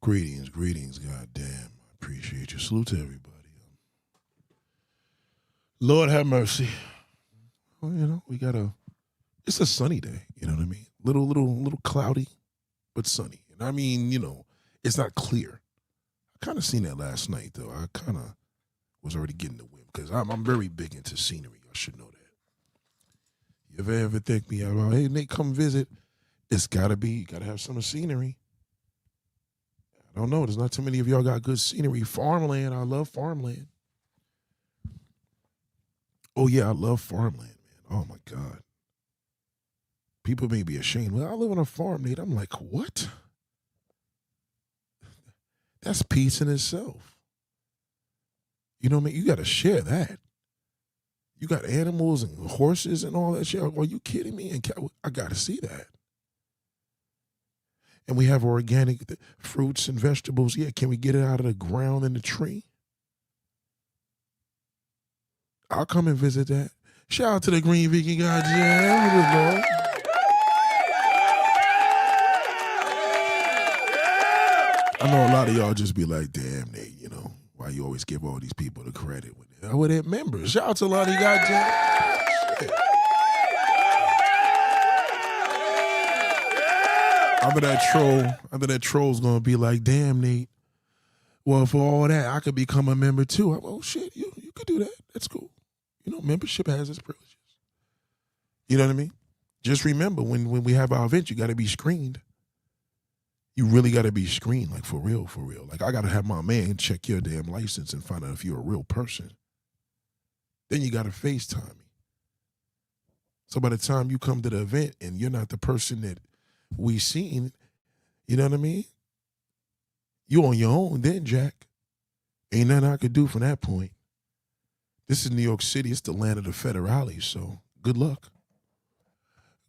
Greetings, goddamn. I appreciate you. Salute to everybody. Lord have mercy. Well, it's a sunny day, you know what I mean? Little cloudy, but sunny. And I mean, it's not clear. I kind of seen that last night, though. I kind of was already getting the whim, because I'm very big into scenery. I should know that. You ever think me about, hey, Nate, come visit? It's got to be, you got to have some scenery. I don't know. There's not too many of y'all got good scenery. Farmland. I love farmland. Oh, yeah, I love farmland, man. Oh, my God. People may be ashamed. Well, I live on a farm, Nate. I'm like, what? That's peace in itself. You know what I mean? You got to share that. You got animals and horses and all that shit. Are you kidding me? And I got to see that. And we have organic fruits and vegetables. Yeah, can we get it out of the ground and the tree? I'll come and visit that. Shout out to the Green Vegan guys. Yeah, I know a lot of y'all just be like, damn, Nate, why you always give all these people the credit? With their members. Shout out to a lot of you guys. Shit. After that troll's gonna be like, damn, Nate, well, for all that, I could become a member too. Oh, shit, you could do that. That's cool. Membership has its privileges. You know what I mean? Just remember, when we have our event, you got to be screened. You really got to be screened, like, for real, for real. Like, I got to have my man check your damn license and find out if you're a real person. Then you got to FaceTime me. So by the time you come to the event and you're not the person that we seen, you know what I mean? You on your own then, Jack. Ain't nothing I could do from that point. This is New York City. It's the land of the federales, so good luck.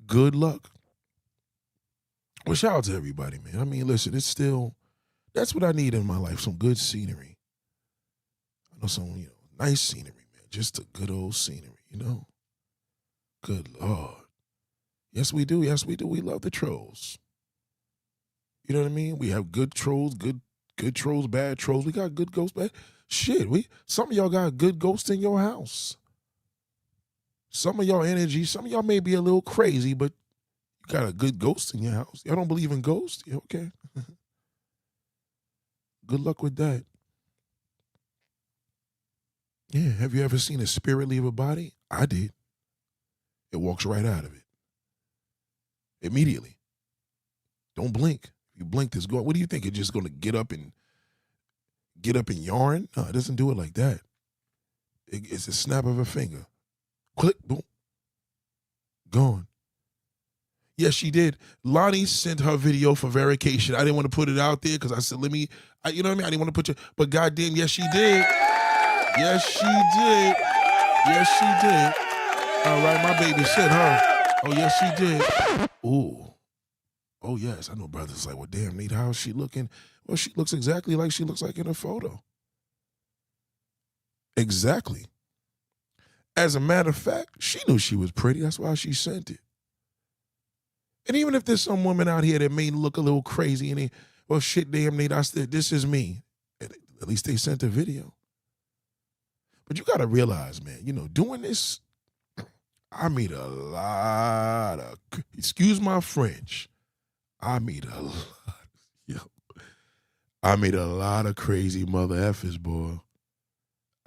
Good luck. Well, shout out to everybody, man. I mean, listen, that's what I need in my life, some good scenery. I know some, nice scenery, man. Just a good old scenery, Good Lord. Yes, we do. Yes, we do. We love the trolls. You know what I mean? We have good trolls, good trolls, bad trolls. We got good ghosts, bad. Shit, some of y'all got good ghosts in your house. Some of y'all energy, some of y'all may be a little crazy, but you got a good ghost in your house. Y'all don't believe in ghosts? Yeah, okay. Good luck with that. Yeah, have you ever seen a spirit leave a body? I did. It walks right out of it. Immediately. Don't blink. If you blink, it's going. What do you think? It's just going to get up and yarn? No, it doesn't do it like that. It's a snap of a finger. Click, boom. Gone. Yes, she did. Lonnie sent her video for verification. I didn't want to put it out there because I said, you know what I mean? I didn't want to put you, but goddamn, yes, she did. Yes, she did. Yes, she did. All right, my baby said her. Oh, yes, she did. Ooh. Oh, yes. I know brothers like, well, damn, Nate, how's she looking? Well, she looks exactly like she looks like in her photo. Exactly. As a matter of fact, she knew she was pretty. That's why she sent it. And even if there's some woman out here that may look a little crazy and well, shit, damn, Nate, this is me. At least they sent a video. But you got to realize, man, doing this, I meet a lot of, excuse my French, I meet a lot of crazy mother effers, boy.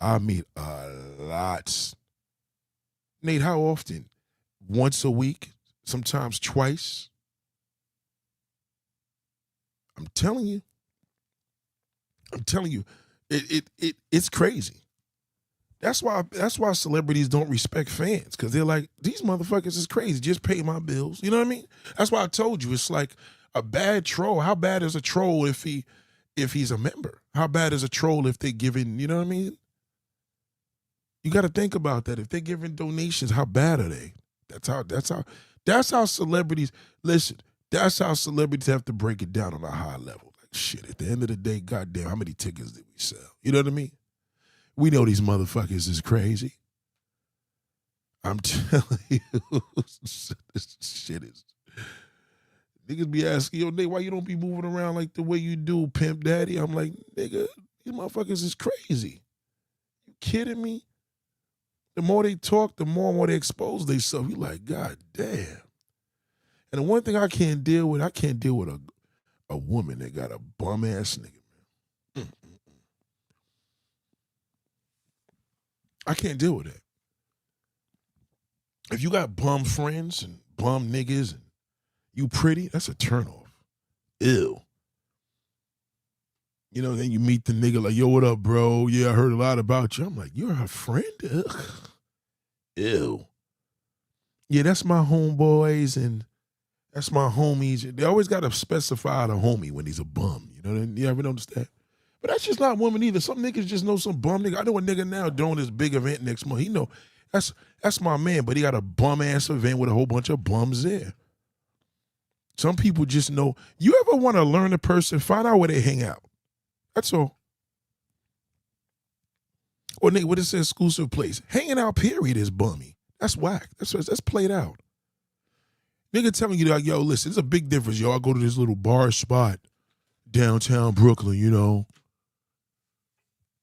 I meet a lot. Nate, how often? Once a week? Sometimes twice? I'm telling you, it's crazy. That's why celebrities don't respect fans, because they're like, these motherfuckers is crazy. Just pay my bills. You know what I mean? That's why I told you, it's like a bad troll. How bad is a troll if he's a member? How bad is a troll if they're giving, you know what I mean? You got to think about that. If they're giving donations, how bad are they? That's how celebrities, listen, that's how celebrities have to break it down on a high level. Like, shit, at the end of the day, goddamn, how many tickets did we sell? You know what I mean? We know these motherfuckers is crazy. I'm telling you, this shit is, Niggas be asking, yo, nigga, why you don't be moving around like the way you do, Pimp Daddy? I'm like, nigga, these motherfuckers is crazy. You kidding me? The more they talk, the more they expose themselves. You like, God damn. And the one thing I can't deal with a woman that got a bum ass nigga, man. I can't deal with that. If you got bum friends and bum niggas and you pretty, that's a turnoff. Ew. You know, then you meet the nigga like, yo, what up, bro? Yeah, I heard a lot about you. I'm like, you're her friend? Ugh. Ew. Yeah, that's my homeboys and that's my homies. They always got to specify the homie when he's a bum. You know, you ever notice that? But that's just not women either. Some niggas just know some bum nigga. I know a nigga now doing this big event next month. He know that's my man, but he got a bum ass event with a whole bunch of bums there. Some people just know. You ever want to learn a person, find out where they hang out. That's all. Or nigga, what is an exclusive place? Hanging out, period, is bummy. That's whack. That's played out. Nigga telling you like, yo, listen, there's a big difference, yo. I go to this little bar spot downtown Brooklyn, you know.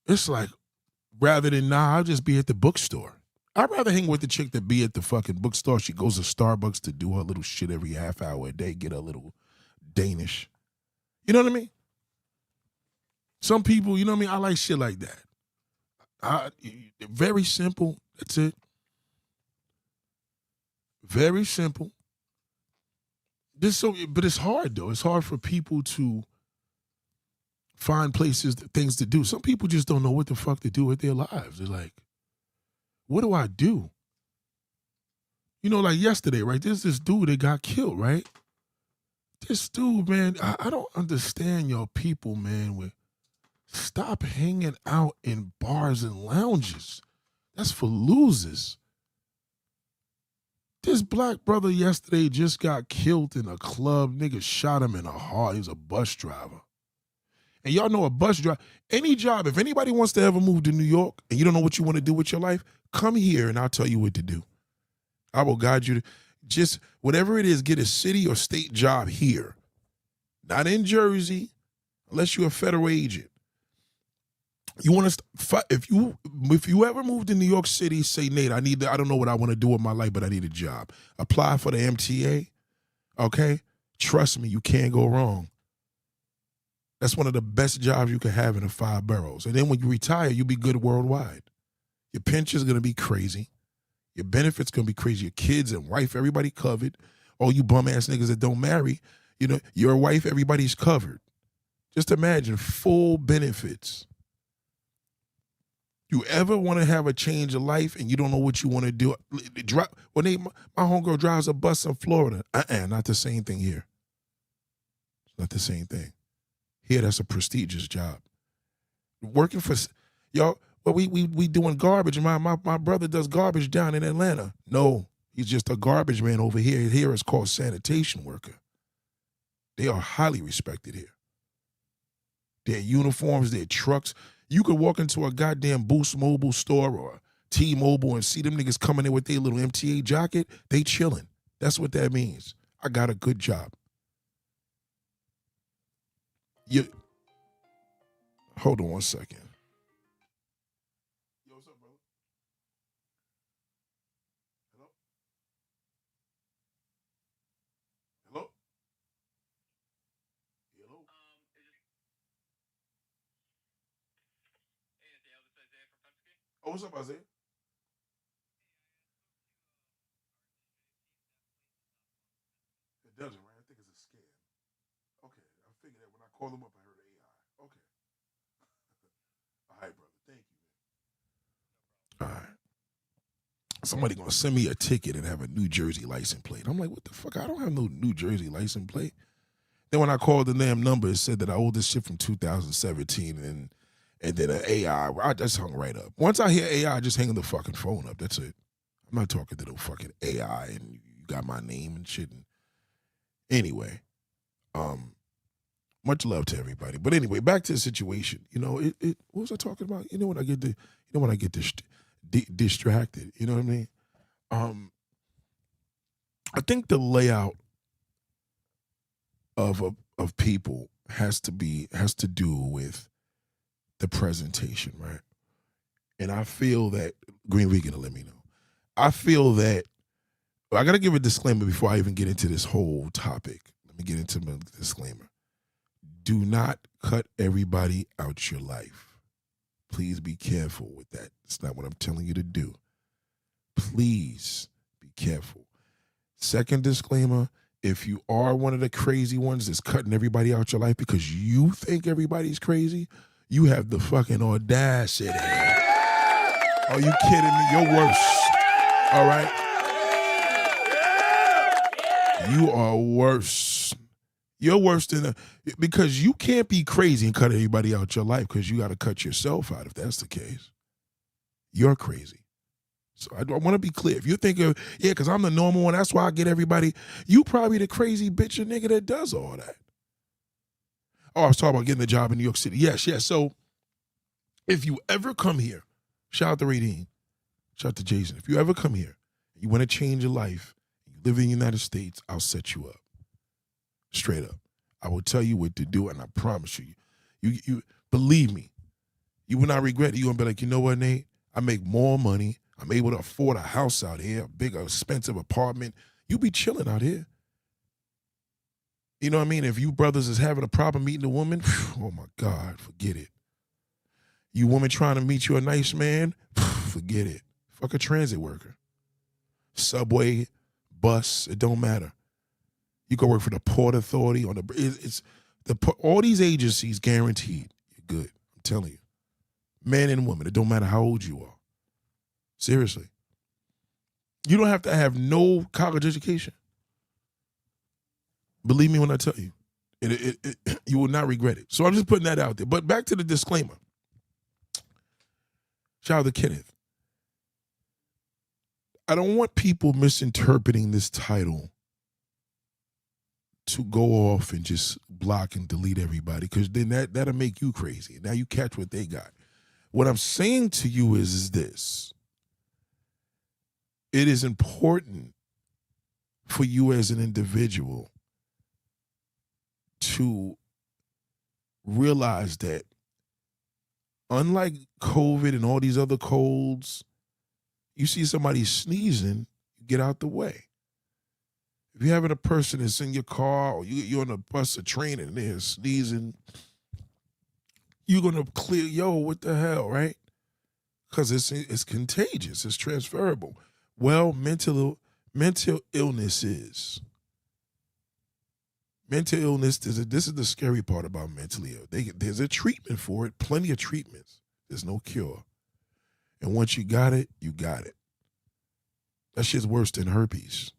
It's like, rather than, I'll just be at the bookstore. I'd rather hang with the chick that be at the fucking bookstore. She goes to Starbucks to do her little shit every half hour a day, get a little Danish. You know what I mean? Some people, you know what I mean? I like shit like that. Very simple. That's it. Very simple. But it's hard though. It's hard for people to find places, things to do. Some people just don't know what the fuck to do with their lives. They're like, what do I do? You know, like yesterday, right? There's this dude that got killed, right? This dude, man, I don't understand y'all people, man, stop hanging out in bars and lounges. That's for losers. This black brother yesterday just got killed in a club. Nigga shot him in the heart. He was a bus driver. And y'all know a bus driver, any job, if anybody wants to ever move to New York and you don't know what you want to do with your life, come here and I'll tell you what to do. I will guide you to just whatever it is, get a city or state job here. Not in Jersey, unless you're a federal agent. You want to, if you ever moved to New York City, say, Nate, I don't know what I want to do with my life, but I need a job. Apply for the MTA, okay? Trust me, you can't go wrong. That's one of the best jobs you can have in the 5 boroughs. And then when you retire, you'll be good worldwide. Your pension's going to be crazy. Your benefits going to be crazy. Your kids and wife, everybody covered. All you bum-ass niggas that don't marry, you know, your wife, everybody's covered. Just imagine full benefits. You ever want to have a change of life and you don't know what you want to do? My homegirl drives a bus in Florida. Not the same thing here. Not the same thing. Here, that's a prestigious job. Working for, y'all, well, we doing garbage. My brother does garbage down in Atlanta. No, he's just a garbage man over here. Here it's called sanitation worker. They are highly respected here. Their uniforms, their trucks. You could walk into a goddamn Boost Mobile store or T-Mobile and see them niggas coming in with their little MTA jacket. They chilling. That's what that means. I got a good job. Hold on one second. Yo, what's up, brother? Hello? Hello? Hello? Oh, what's up, Isaiah? It doesn't, right? I think it's a scam. Okay, I figured that when I called him up, I heard AI. Okay. All right, brother. Thank you. All right. Somebody gonna send me a ticket and have a New Jersey license plate. I'm like, what the fuck? I don't have no New Jersey license plate. Then when I called the damn number, it said that I owed this shit from 2017 and then an AI. I just hung right up. Once I hear AI, I just hang the fucking phone up. That's it. I'm not talking to no fucking AI and you got my name and shit. And anyway, much love to everybody. But anyway, back to the situation. You know, what was I talking about? You know when I get distracted. You know what I mean? I think the layout of people has to do with the presentation, right? And I feel that Green Week gonna let me know. I feel that I gotta give a disclaimer before I even get into this whole topic. Let me get into my disclaimer. Do not cut everybody out your life. Please be careful with that. It's not what I'm telling you to do. Please be careful. Second disclaimer, if you are one of the crazy ones that's cutting everybody out your life because you think everybody's crazy, you have the fucking audacity. Are you kidding me? You're worse. All right? You are worse. You're worse than because you can't be crazy and cut everybody out your life because you got to cut yourself out if that's the case. You're crazy. So I want to be clear. If you think of, yeah, because I'm the normal one, that's why I get everybody, you probably the crazy bitch or nigga that does all that. Oh, I was talking about getting a job in New York City. Yes. So if you ever come here, shout out to Radine, shout out to Jason. If you ever come here, you want to change your life, you live in the United States, I'll set you up. Straight up. I will tell you what to do, and I promise you believe me, you will not regret it. You're going to be like, you know what, Nate? I make more money. I'm able to afford a house out here, a big, expensive apartment. You be chilling out here. You know what I mean? If you brothers is having a problem meeting a woman, oh my God, forget it. You woman trying to meet you a nice man, forget it. Fuck a transit worker. Subway, bus, it don't matter. You go work for the Port Authority on all these agencies guaranteed. You're good. I'm telling you. Men and women, it don't matter how old you are. Seriously. You don't have to have no college education. Believe me when I tell you. You will not regret it. So I'm just putting that out there. But back to the disclaimer. Shout out to Kenneth. I don't want people misinterpreting this title to go off and just block and delete everybody, because then that'll make you crazy. Now you catch what they got. What I'm saying to you is this. It is important for you as an individual to realize that unlike COVID and all these other colds, you see somebody sneezing, you get out the way. If you're having a person that's in your car or you're on a bus or train and they're sneezing, you're going to clear, what the hell, right? Because it's contagious. It's transferable. Well, mental illness is. Mental illness, this is the scary part about mentally ill. There's a treatment for it, plenty of treatments. There's no cure. And once you got it, you got it. That shit's worse than herpes.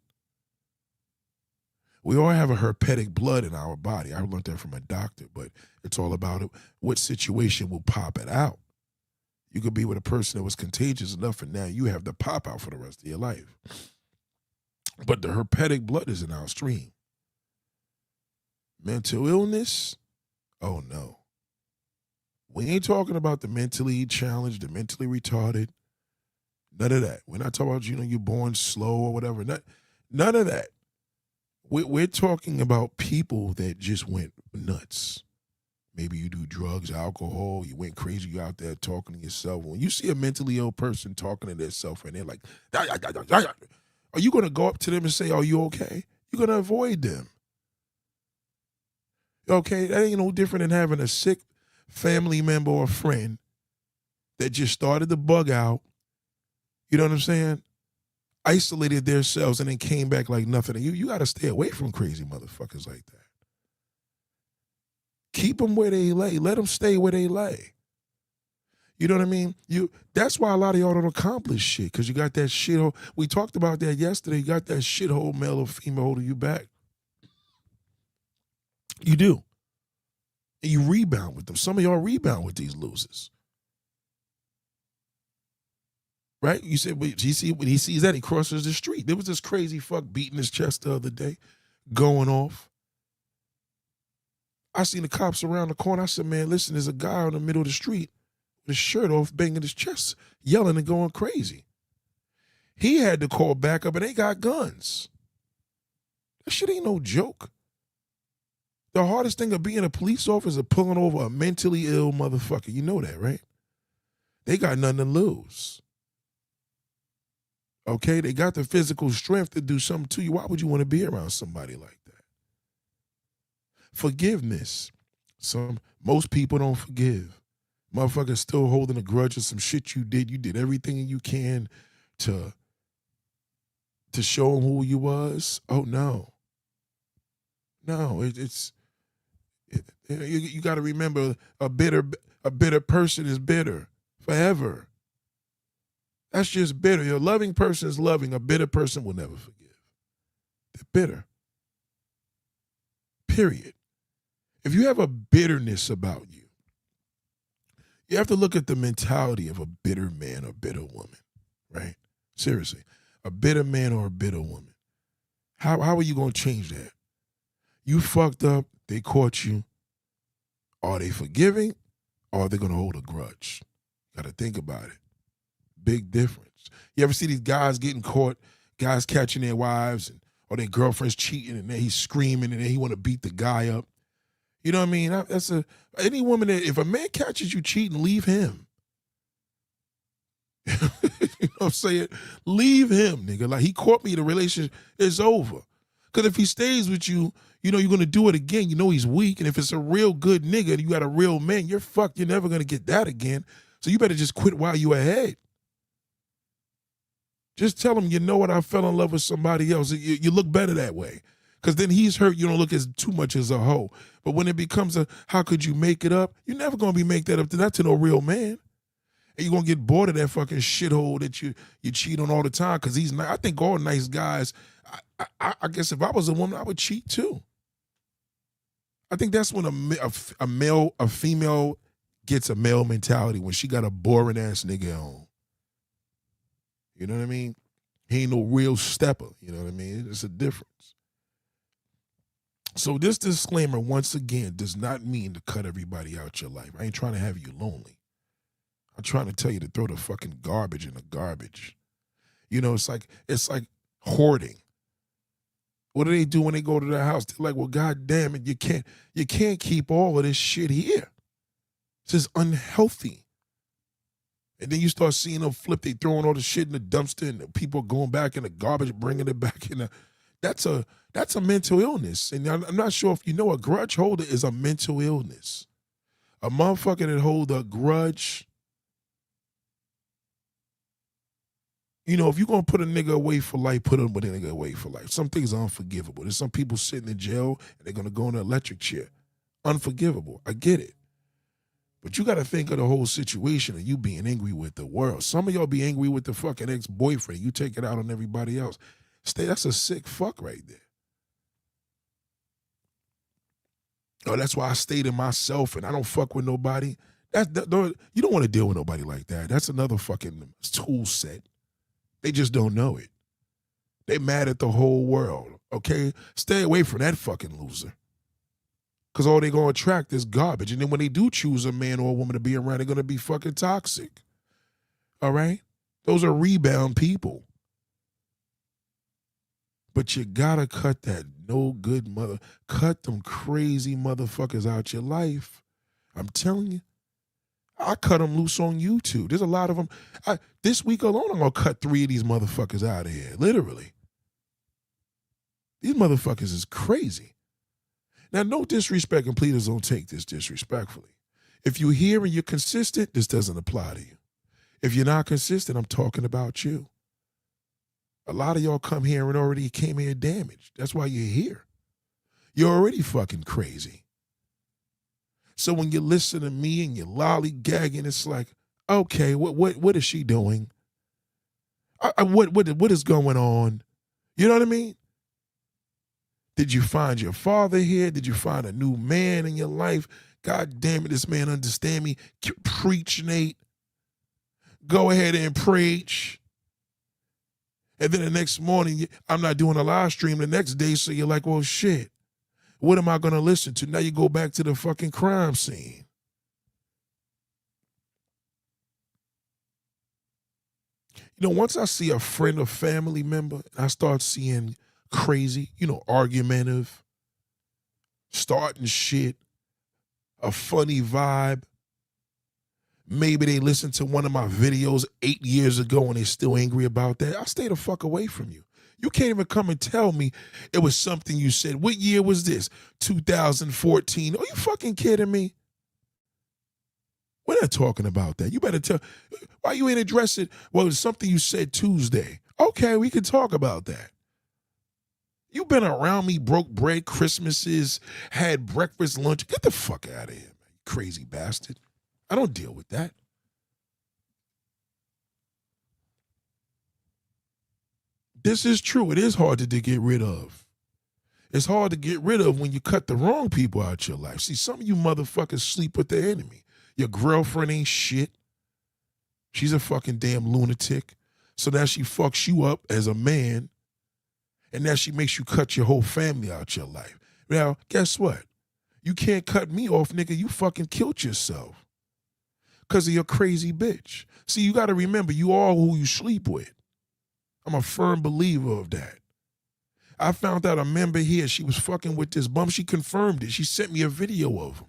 We all have a herpetic blood in our body. I learned that from a doctor, but it's all about what situation will pop it out. You could be with a person that was contagious enough, and now you have the pop out for the rest of your life. But the herpetic blood is in our stream. Mental illness? Oh, no. We ain't talking about the mentally challenged, the mentally retarded. None of that. We're not talking about, you're born slow or whatever. None of that. We're talking about people that just went nuts. Maybe you do drugs, alcohol, you went crazy, you out there talking to yourself. When you see a mentally ill person talking to themselves and they're like, are you going to go up to them and say, are you okay? You're going to avoid them. Okay, that ain't no different than having a sick family member or friend that just started to bug out. You know what I'm saying? Isolated themselves and then came back like nothing. And you got to stay away from crazy motherfuckers like that. Keep them where they lay. Let them stay where they lay. You know what I mean? That's why a lot of y'all don't accomplish shit, because you got that shithole. We talked about that yesterday. You got that shithole male or female holding you back. You do. And you rebound with them. Some of y'all rebound with these losers. Right? You said, when he sees that, he crosses the street. There was this crazy fuck beating his chest the other day, going off. I seen the cops around the corner. I said, man, listen, there's a guy in the middle of the street with his shirt off, banging his chest, yelling and going crazy. He had to call backup, and they got guns. That shit ain't no joke. The hardest thing of being a police officer is pulling over a mentally ill motherfucker. You know that, right? They got nothing to lose. Okay? They got the physical strength to do something to you. Why would you want to be around somebody like that? Forgiveness. Most people don't forgive. Motherfuckers still holding a grudge of some shit you did. You did everything you can to show them who you was. Oh no. No, you got to remember a bitter person is bitter forever. That's just bitter. A loving person is loving. A bitter person will never forgive. They're bitter. Period. If you have a bitterness about you, you have to look at the mentality of a bitter man or bitter woman, right? Seriously, a bitter man or a bitter woman. How are you going to change that? You fucked up, they caught you. Are they forgiving or are they going to hold a grudge? Got to think about it. Big difference. You ever see these guys getting caught, guys catching their wives or their girlfriends cheating and then he's screaming and then he want to beat the guy up? You know what I mean? Any woman that, if a man catches you cheating, leave him. You know what I'm saying? Leave him, nigga. Like, he caught me, the relationship is over. Because if he stays with you, you know you're going to do it again. You know he's weak. And if it's a real good nigga and you got a real man, you're fucked. You're never going to get that again. So you better just quit while you're ahead. Just tell him, you know what, I fell in love with somebody else. You look better that way. Because then he's hurt. You don't look as too much as a hoe. But when it becomes how could you make it up? You're never going to be make that up to that to no real man. And you're going to get bored of that fucking shithole that you cheat on all the time because he's nice. I think all nice guys, I guess if I was a woman, I would cheat too. I think that's when a female gets a male mentality, when she got a boring ass nigga at home. You know what I mean? He ain't no real stepper. You know what I mean? It's a difference. So this disclaimer, once again, does not mean to cut everybody out your life. I ain't trying to have you lonely. I'm trying to tell you to throw the fucking garbage in the garbage. You know, it's like hoarding. What do they do when they go to their house? They're like, well, God damn it, you can't keep all of this shit here. This is unhealthy. And then you start seeing them flip, they throwing all the shit in the dumpster and the people going back in the garbage, bringing it back in the... That's a mental illness. And I'm not sure if you know, a grudge holder is a mental illness. A motherfucker that hold a grudge, you know, if you're going to put a nigga away for life, put a nigga away for life. Some things are unforgivable. There's some people sitting in jail and they're going to go in an electric chair. Unforgivable. I get it. But you got to think of the whole situation of you being angry with the world. Some of y'all be angry with the fucking ex-boyfriend. You take it out on everybody else. That's a sick fuck right there. Oh, that's why I stay to myself and I don't fuck with nobody. You don't want to deal with nobody like that. That's another fucking tool set. They just don't know it. They mad at the whole world, okay? Stay away from that fucking loser. Because all they going to attract is garbage. And then when they do choose a man or a woman to be around, they're going to be fucking toxic. All right? Those are rebound people. But you got to cut that no good cut them crazy motherfuckers out your life. I'm telling you. I cut them loose on YouTube. There's a lot of them. This week alone, I'm going to cut 3 of these motherfuckers out of here. Literally. These motherfuckers is crazy. Now, no disrespect, and please don't take this disrespectfully. If you're here and you're consistent, this doesn't apply to you. If you're not consistent, I'm talking about you. A lot of y'all come here and already came here damaged. That's why you're here. You're already fucking crazy. So when you listen to me and you're lollygagging, it's like, okay, what is she doing? What is going on? You know what I mean? Did you find your father here? Did you find a new man in your life? God damn it, this man understand me. Preach, Nate. Go ahead and preach. And then the next morning, I'm not doing a live stream the next day, so you're like, well, shit. What am I going to listen to? Now you go back to the fucking crime scene. You know, once I see a friend or family member, I start seeing crazy, argumentative, starting shit, a funny vibe. Maybe they listened to one of my videos 8 years ago and they're still angry about that. I'll stay the fuck away from you. You can't even come and tell me it was something you said. What year was this? 2014. Are you fucking kidding me? We're not talking about that. You better tell. Why you ain't address it? Well, it's something you said Tuesday. Okay, we can talk about that. You been around me, broke bread, Christmases, had breakfast, lunch. Get the fuck out of here, man. You crazy bastard. I don't deal with that. This is true. It is hard to get rid of. It's hard to get rid of when you cut the wrong people out your life. See, some of you motherfuckers sleep with the enemy. Your girlfriend ain't shit. She's a fucking damn lunatic. So now she fucks you up as a man, and now she makes you cut your whole family out your life. Now, guess what? You can't cut me off, nigga. You fucking killed yourself because of your crazy bitch. See, you got to remember, you are who you sleep with. I'm a firm believer of that. I found out a member here, she was fucking with this bum. She confirmed it. She sent me a video of him.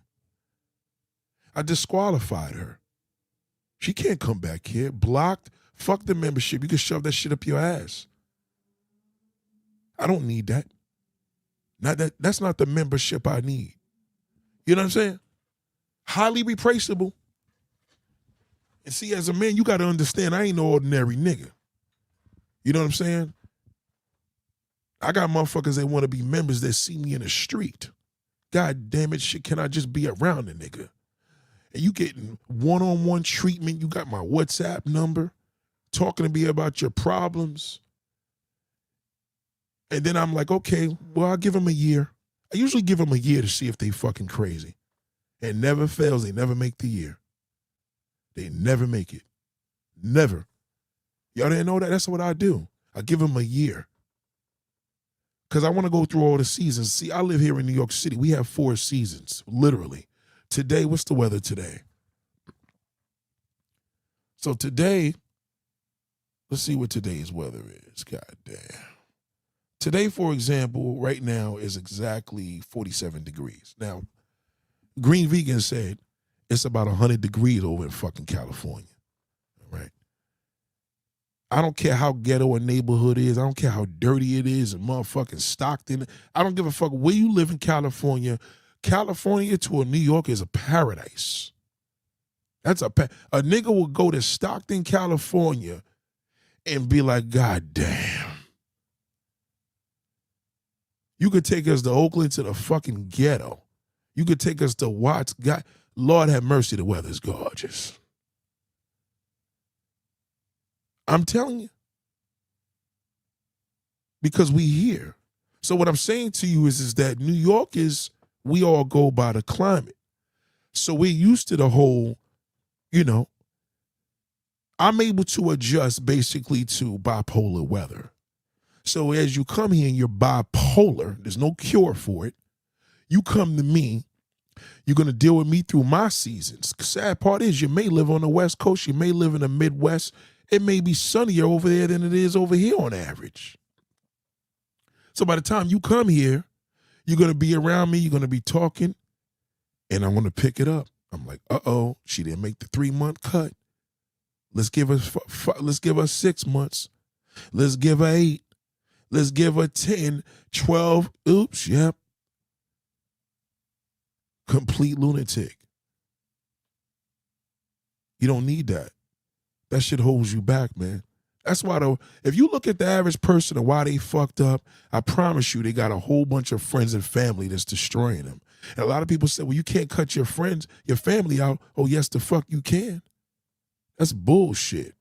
I disqualified her. She can't come back here. Blocked. Fuck the membership. You can shove that shit up your ass. I don't need that. That's not the membership I need. You know what I'm saying? Highly replaceable. And see, as a man, you got to understand, I ain't no ordinary nigga. You know what I'm saying? I got motherfuckers that want to be members that see me in the street. God damn it, shit, can I just be around the nigga? And you getting one-on-one treatment. You got my WhatsApp number, talking to me about your problems. And then I'm like, okay, well, I'll give them a year. I usually give them a year to see if they fucking crazy. And never fails. They never make the year. They never make it. Never. Y'all didn't know that? That's what I do. I give them a year. Because I want to go through all the seasons. See, I live here in New York City. We have 4 seasons, literally. Today, what's the weather today? So today, let's see what today's weather is. God damn. Today, for example, right now is exactly 47 degrees. Now, Green Vegan said it's about 100 degrees over in fucking California. All right. I don't care how ghetto a neighborhood is. I don't care how dirty it is in motherfucking Stockton. I don't give a fuck where you live in California. California to a New York is a paradise. That's a nigga will go to Stockton, California and be like, God damn. You could take us to Oakland to the fucking ghetto. You could take us to Watts. God, Lord have mercy, the weather's gorgeous. I'm telling you. Because we here. So what I'm saying to you is that New York is, we all go by the climate. So we're used to the whole, you know, I'm able to adjust basically to bipolar weather. So as you come here and you're bipolar, there's no cure for it. You come to me, you're going to deal with me through my seasons. The sad part is you may live on the West Coast, you may live in the Midwest. It may be sunnier over there than it is over here on average. So by the time you come here, you're going to be around me, you're going to be talking, and I'm going to pick it up. I'm like, uh-oh, she didn't make the 3-month cut. Let's give her 6 months. Let's give her 8. Let's give her 10, 12. Oops, yep. Complete lunatic. You don't need that. That shit holds you back, man. That's why, if you look at the average person and why they fucked up, I promise you they got a whole bunch of friends and family that's destroying them. And a lot of people say, well, you can't cut your friends, your family out. Oh, yes, the fuck you can. That's bullshit.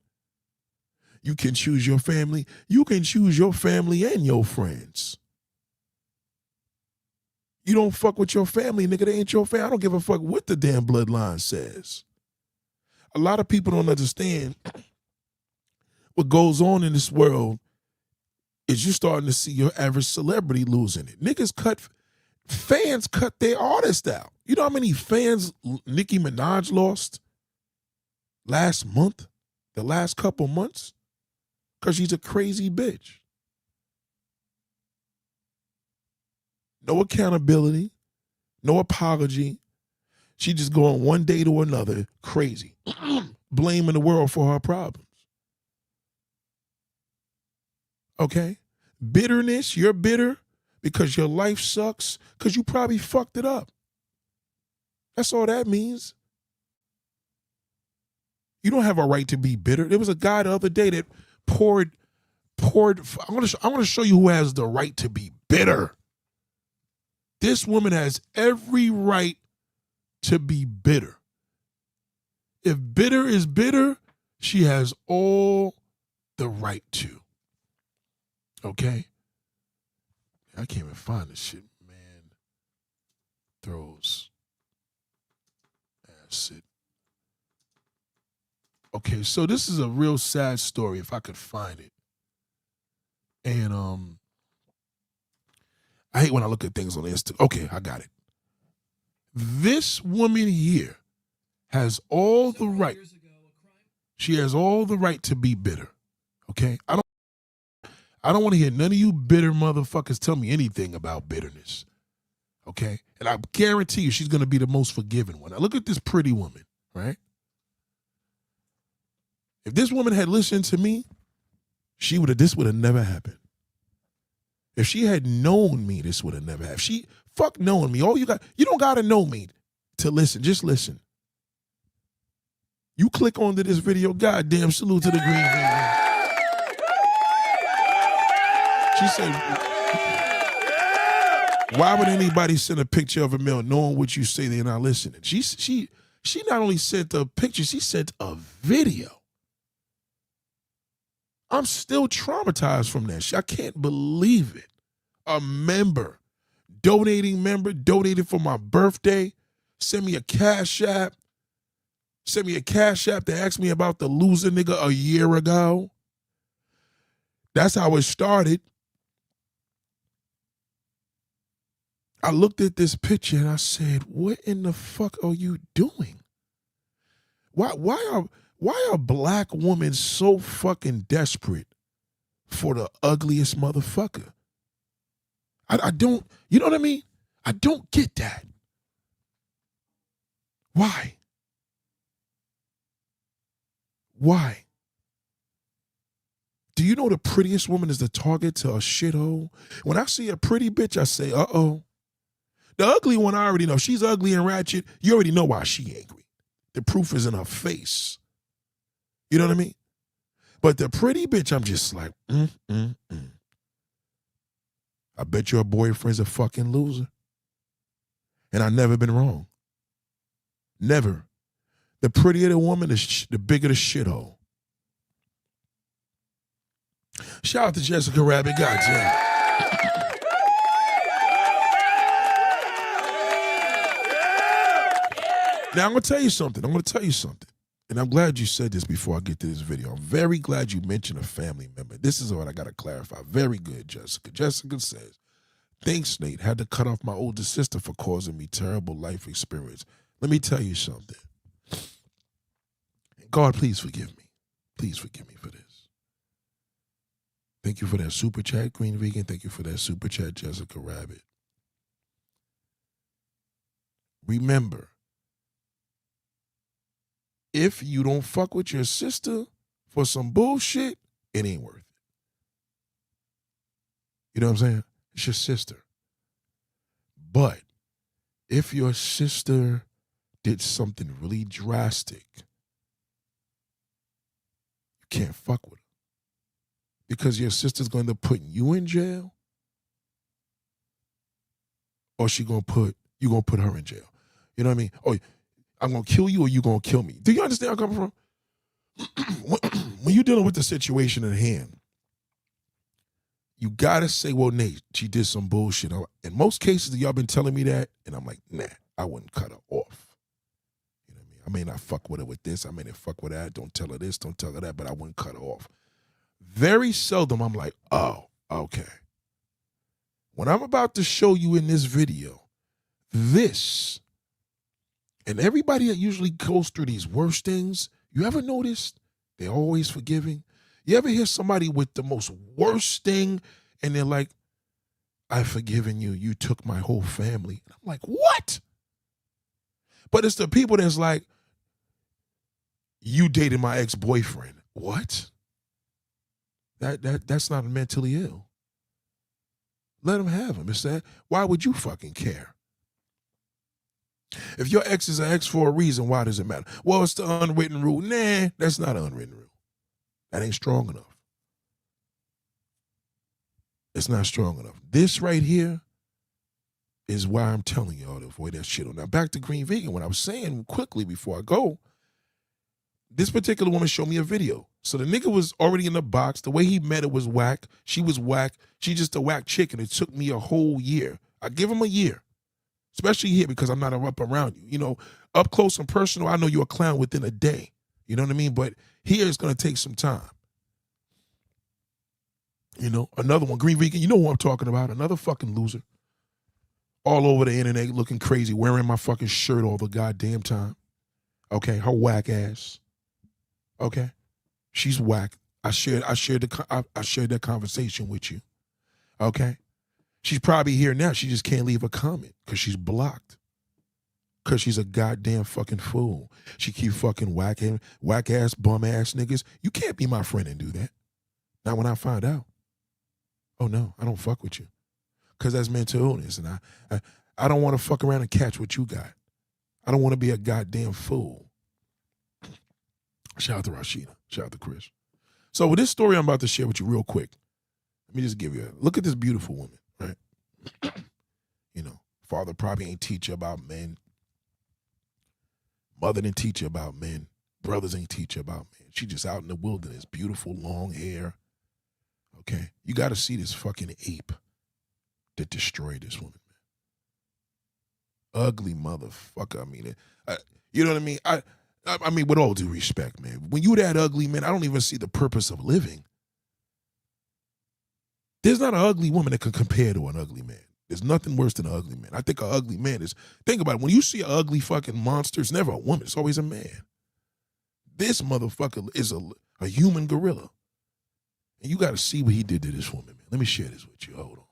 You can choose your family. You can choose your family and your friends. You don't fuck with your family, nigga. They ain't your family. I don't give a fuck what the damn bloodline says. A lot of people don't understand what goes on in this world is you starting to see your average celebrity losing it. Fans cut their artist out. You know how many fans Nicki Minaj lost last month, the last couple months? Because she's a crazy bitch. No accountability. No apology. She just going one day to another, crazy, blaming the world for her problems. Okay? Bitterness, you're bitter because your life sucks because you probably fucked it up. That's all that means. You don't have a right to be bitter. There was a guy the other day that poured. I'm gonna show you who has the right to be bitter. This woman has every right to be bitter. If bitter is bitter, she has all the right to. Okay? I can't even find this shit, man. Throws acid. Okay, so this is a real sad story if I could find it. And I hate when I look at things on Insta. Okay, I got it. This woman here has all the right. She has all the right to be bitter. Okay? I don't want to hear none of you bitter motherfuckers tell me anything about bitterness. Okay? And I guarantee you she's going to be the most forgiving one. Now look at this pretty woman, right? If this woman had listened to me, this would have never happened. If she had known me, this would have never happened. Fuck knowing me. You don't gotta know me to listen. Just listen. You click onto this video, goddamn salute to the green video. She said, why would anybody send a picture of a male knowing what you say they're not listening? She not only sent a picture, she sent a video. I'm still traumatized from that shit. I can't believe it. A member, donated for my birthday, sent me a cash app to ask me about the loser nigga a year ago. That's how it started. I looked at this picture and I said, what in the fuck are you doing? Why are black women so fucking desperate for the ugliest motherfucker? I don't, you know what I mean? I don't get that. Why? Why? Do you know the prettiest woman is the target to a shithole? When I see a pretty bitch, I say, uh-oh. The ugly one, I already know. She's ugly and ratchet. You already know why she angry. The proof is in her face. You know what I mean? But the pretty bitch, I'm just like, I bet your boyfriend's a fucking loser. And I've never been wrong. Never. The prettier the woman, the bigger the shithole. Shout out to Jessica Rabbit. Goddamn. Now, I'm going to tell you something. And I'm glad you said this before I get to this video. I'm very glad you mentioned a family member. This is what I got to clarify. Very good, Jessica. Jessica says, thanks, Nate. Had to cut off my older sister for causing me terrible life experience. Let me tell you something. God, please forgive me. Please forgive me for this. Thank you for that super chat, Green Vegan. Thank you for that super chat, Jessica Rabbit. Remember, if you don't fuck with your sister for some bullshit, it ain't worth it. You know what I'm saying? It's your sister. But if your sister did something really drastic, you can't fuck with her. Because your sister's going to put you in jail, or you gonna put her in jail. You know what I mean? Oh, I'm going to kill you or you going to kill me. Do you understand where I'm coming from? When you're dealing with the situation at hand, you got to say, well, Nate, she did some bullshit. In most cases, y'all been telling me that, and I'm like, nah, I wouldn't cut her off. You know what I mean? I may not fuck with her with this. I may not fuck with that. Don't tell her this. Don't tell her that, but I wouldn't cut her off. Very seldom I'm like, oh, okay. When I'm about to show you in this video, and everybody that usually goes through these worst things, you ever notice they're always forgiving? You ever hear somebody with the most worst thing and they're like, I've forgiven you. You took my whole family. I'm like, what? But it's the people that's like, you dated my ex-boyfriend. What? That's not mentally ill. Let him have him. It's that. Why would you fucking care? If your ex is an ex for a reason, why does it matter? Well, it's the unwritten rule. Nah, that's not an unwritten rule. That ain't strong enough. It's not strong enough. This right here is why I'm telling y'all to avoid that shit. Now, back to Green Vegan. What I was saying quickly before I go, this particular woman showed me a video. So the nigga was already in the box. The way he met it was whack. She was whack. She just a whack chick, and it took me a whole year. I give him a year, especially here because I'm not up around you. You know, up close and personal, I know you're a clown within a day. You know what I mean? But here it's going to take some time. You know, another one, Green Vegan, you know who I'm talking about. Another fucking loser. All over the internet looking crazy, wearing my fucking shirt all the goddamn time. Okay, her whack ass. Okay, she's whack. I shared that conversation with you. Okay, she's probably here now. She just can't leave a comment because she's blocked. Because she's a goddamn fucking fool. She keep fucking whack ass, bum ass niggas. You can't be my friend and do that. Not when I find out. Oh no, I don't fuck with you. Because that's mental illness, and I don't want to fuck around and catch what you got. I don't want to be a goddamn fool. Shout out to Rashida. Shout out to Chris. So with this story I'm about to share with you real quick, let me just give you look at this beautiful woman, right? You know, father probably ain't teach you about men. Mother didn't teach you about men. Brothers ain't teach you about men. She just out in the wilderness, beautiful long hair. Okay? You got to see this fucking ape that destroyed this woman, man. Ugly motherfucker. I mean, you know what I mean? I mean, with all due respect, man, when you that ugly, man, I don't even see the purpose of living. There's not an ugly woman that can compare to an ugly man. There's nothing worse than an ugly man. I think an ugly man is, think about it, when you see an ugly fucking monster, it's never a woman, it's always a man. This motherfucker is a human gorilla. And you got to see what he did to this woman, man. Let me share this with you. Hold on.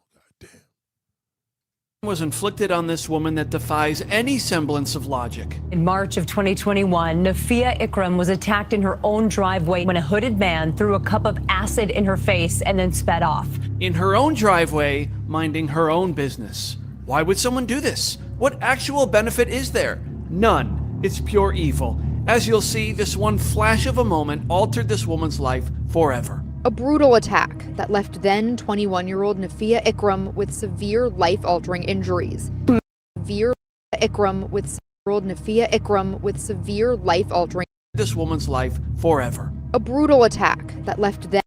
Was inflicted on this woman that defies any semblance of logic. In March of 2021, Nafia Ikram was attacked in her own driveway when a hooded man threw a cup of acid in her face and then sped off. In her own driveway, minding her own business. Why would someone do this? What actual benefit is there? None. It's pure evil. As you'll see, this one flash of a moment altered this woman's life forever. A brutal attack that left then 21-year-old Nafia Ikram with severe life-altering injuries. Nafia Ikram with severe life-altering. This woman's life forever. A brutal attack that left then.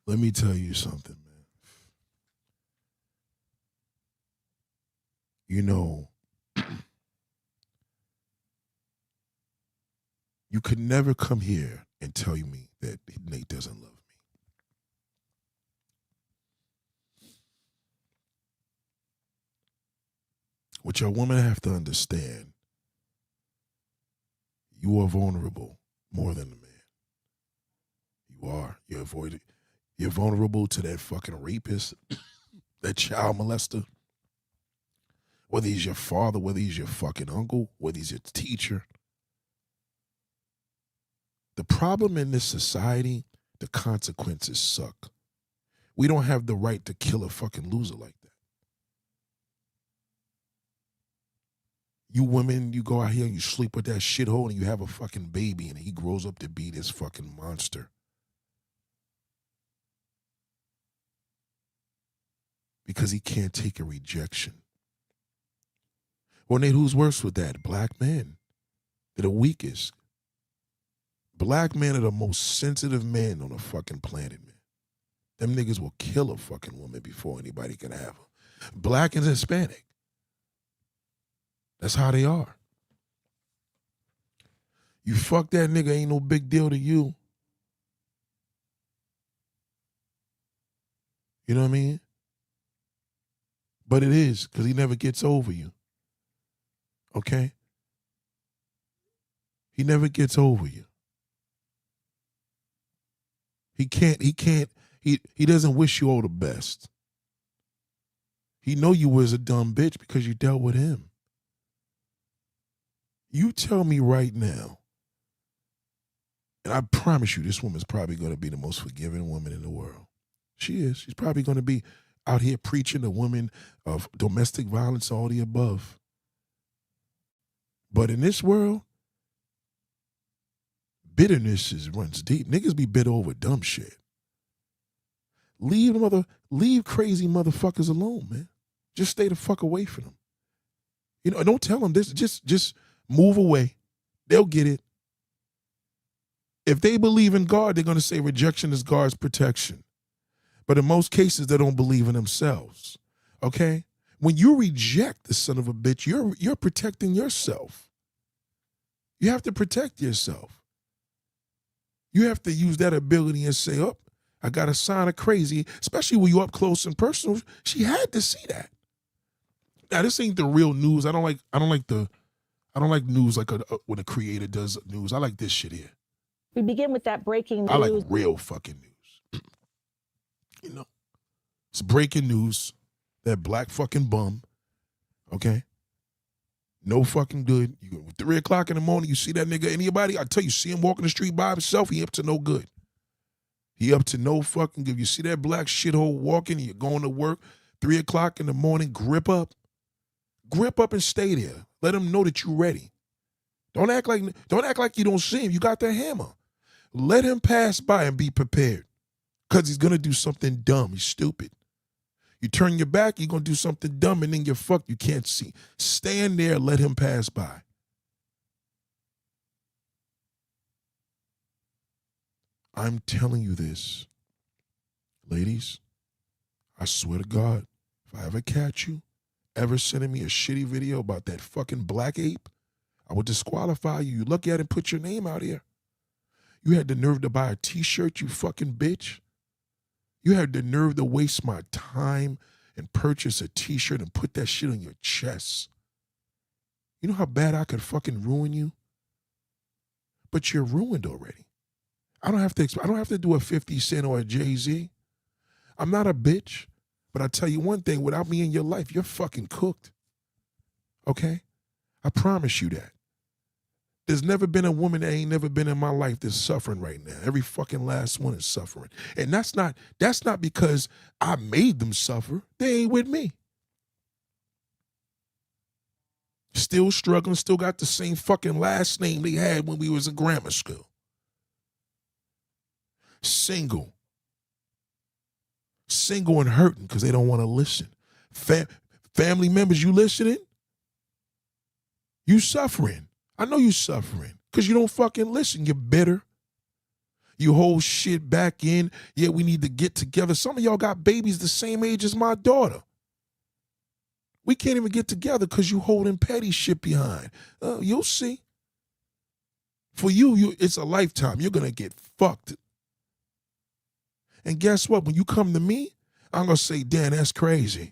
Let me tell you something, man. You know, you could never come here and tell me that Nate doesn't love me. What your woman have to understand, you are vulnerable more than a man. You are. You're vulnerable to that fucking rapist, that child molester. Whether he's your father, whether he's your fucking uncle, whether he's your teacher. The problem in this society, the consequences suck. We don't have the right to kill a fucking loser like that. You women, you go out here and you sleep with that shithole and you have a fucking baby and he grows up to be this fucking monster. Because he can't take a rejection. Well, Nate, who's worse with that? Black men. They're the weakest. Black men are the most sensitive men on the fucking planet, man. Them niggas will kill a fucking woman before anybody can have her. Black and Hispanic. That's how they are. You fuck that nigga, ain't no big deal to you. You know what I mean? But it is, because he never gets over you. Okay? He never gets over you. He doesn't wish you all the best. He know you was a dumb bitch because you dealt with him. You tell me right now, and I promise you this woman's probably going to be the most forgiving woman in the world. She is. She's probably going to be out here preaching a woman of domestic violence, all the above. But in this world, bitterness runs deep. Niggas be bitter over dumb shit. Leave crazy motherfuckers alone, man. Just stay the fuck away from them. You know, don't tell them this. Just move away. They'll get it. If they believe in God, they're going to say rejection is God's protection. But in most cases, they don't believe in themselves. Okay? When you reject the son of a bitch, you're protecting yourself. You have to protect yourself. You have to use that ability and say, oh, I got a sign of crazy, especially when you're up close and personal. She had to see that. Now, this ain't the real news. I don't like news like when a creator does news. I like this shit here. We begin with that breaking news. I like real fucking news. You know, it's breaking news. That black fucking bum, okay? No fucking good. You 3 o'clock in the morning, you see that nigga, anybody, I tell you, see him walking the street by himself, he up to no good. He up to no fucking good. You see that black shithole walking, you're going to work, 3 o'clock in the morning, grip up. Grip up and stay there. Let him know that you're ready. Don't act like you don't see him. You got the hammer. Let him pass by and be prepared. Because he's going to do something dumb. He's stupid. You turn your back, you're going to do something dumb, and then you're fucked. You can't see. Stand there, let him pass by. I'm telling you this. Ladies, I swear to God, if I ever catch you, ever sending me a shitty video about that fucking black ape, I would disqualify you. You look at it and put your name out here. You had the nerve to buy a t-shirt, you fucking bitch. You had the nerve to waste my time and purchase a t-shirt and put that shit on your chest. You know how bad I could fucking ruin you? But you're ruined already. I don't have to do a 50 Cent or a Jay-Z. I'm not a bitch. But I tell you one thing, without me in your life, you're fucking cooked. Okay? I promise you that. There's never been a woman that ain't never been in my life that's suffering right now. Every fucking last one is suffering. And that's not because I made them suffer. They ain't with me. Still struggling, still got the same fucking last name they had when we was in grammar school. Single and hurting because they don't want to listen. Family members, you listening? You suffering. I know you suffering because you don't fucking listen. You're bitter. You hold shit back in. Yeah, we need to get together. Some of y'all got babies the same age as my daughter. We can't even get together because you holding petty shit behind. You'll see. For you, it's a lifetime. You're going to get fucked. And guess what? When you come to me, I'm going to say, Dan, that's crazy.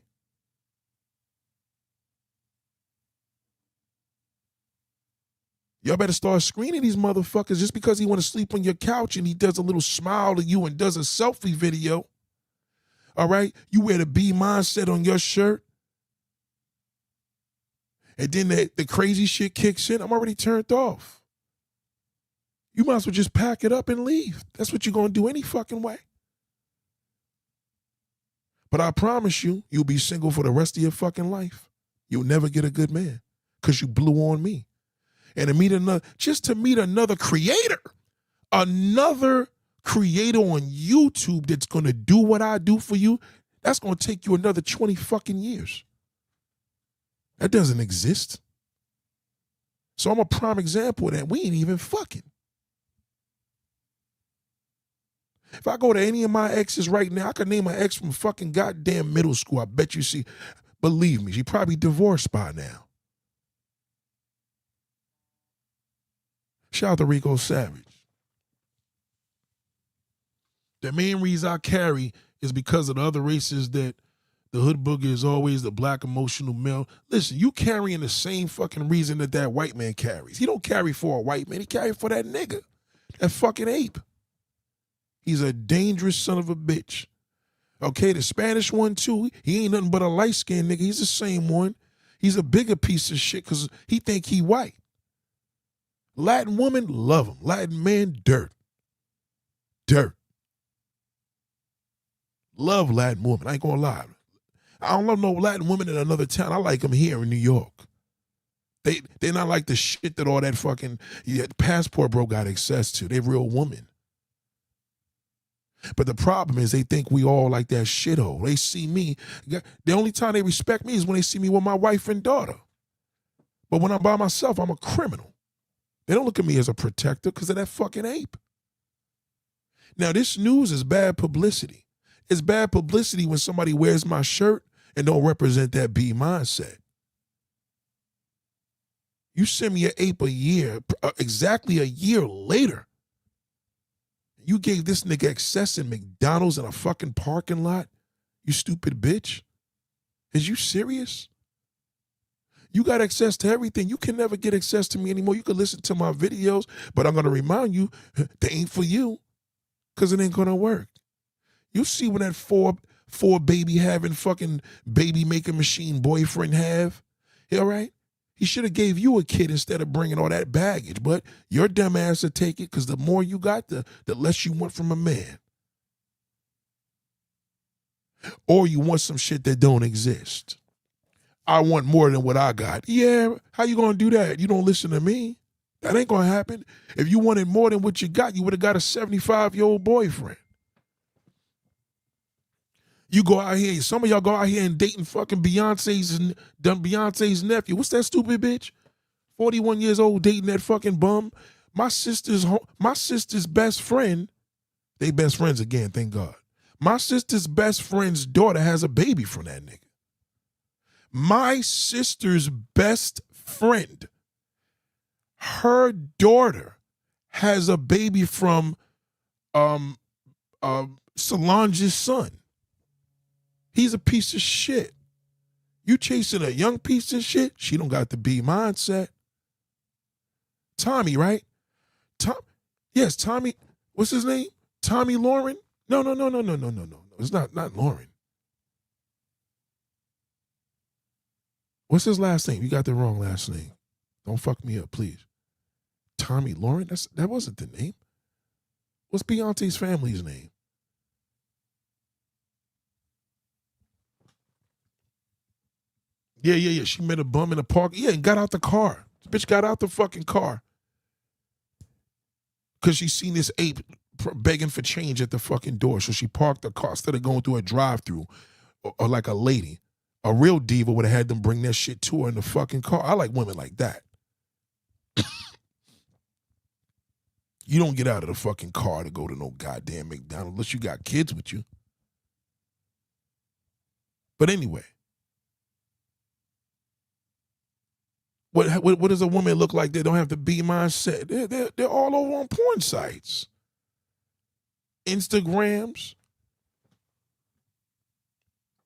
Y'all better start screening these motherfuckers just because he want to sleep on your couch and he does a little smile to you and does a selfie video. All right? You wear the B mindset on your shirt. And then the crazy shit kicks in. I'm already turned off. You might as well just pack it up and leave. That's what you're going to do any fucking way. But I promise you, you'll be single for the rest of your fucking life. You'll never get a good man because you blew on me. And to meet another creator on YouTube that's going to do what I do for you, that's going to take you another 20 fucking years. That doesn't exist. So I'm a prime example of that. We ain't even fucking. If I go to any of my exes right now, I could name my ex from fucking goddamn middle school. I bet you believe me, she probably divorced by now. Shout out to Rico Savage. The main reason I carry is because of the other races that the hood booger is always the black emotional male. Listen, you carrying the same fucking reason that white man carries. He don't carry for a white man. He carry for that nigga, that fucking ape. He's a dangerous son of a bitch. Okay, the Spanish one too. He ain't nothing but a light-skinned nigga. He's the same one. He's a bigger piece of shit because he think he white. Latin woman, love him. Latin man, dirt. Dirt. Love Latin woman. I ain't gonna lie. I don't love no Latin woman in another town. I like them here in New York. They're not like the shit that all that fucking passport bro got access to. They're real women. But the problem is they think we all like that shithole. They see me. The only time they respect me is when they see me with my wife and daughter. But when I'm by myself, I'm a criminal. They don't look at me as a protector because of that fucking ape. Now, this news is bad publicity. It's bad publicity when somebody wears my shirt and don't represent that B mindset. You send me an ape a year, exactly a year later. You gave this nigga access in McDonald's in a fucking parking lot? You stupid bitch. Is you serious? You got access to everything. You can never get access to me anymore. You can listen to my videos, but I'm going to remind you, they ain't for you because it ain't going to work. You see when that four baby having fucking baby making machine boyfriend have? All right? He should have gave you a kid instead of bringing all that baggage. But your dumb ass to take it because the more you got, the less you want from a man. Or you want some shit that don't exist. I want more than what I got. Yeah, how you going to do that? You don't listen to me. That ain't going to happen. If you wanted more than what you got, you would have got a 75-year-old boyfriend. You go out here, some of y'all go out here and dating fucking Beyonce's nephew. What's that stupid bitch? 41 years old dating that fucking bum. My sister's best friend, they best friends again, thank God. My sister's best friend's daughter has a baby from that nigga. My sister's best friend, her daughter has a baby from Solange's son. He's a piece of shit. You chasing a young piece of shit? She don't got the B mindset. Tommy, right? Yes, Tommy. What's his name? Tommy Lauren? No. It's not Lauren. What's his last name? You got the wrong last name. Don't fuck me up, please. Tommy Lauren? That wasn't the name. What's Beyonce's family's name? Yeah. She met a bum in the park. Yeah, and got out the car. This bitch got out the fucking car. Because she seen this ape begging for change at the fucking door. So she parked the car instead of going through a drive-through or like a lady. A real diva would have had them bring that shit to her in the fucking car. I like women like that. You don't get out of the fucking car to go to no goddamn McDonald's unless you got kids with you. But anyway. What does a woman look like? They don't have the B mindset. They're all over on porn sites. Instagrams.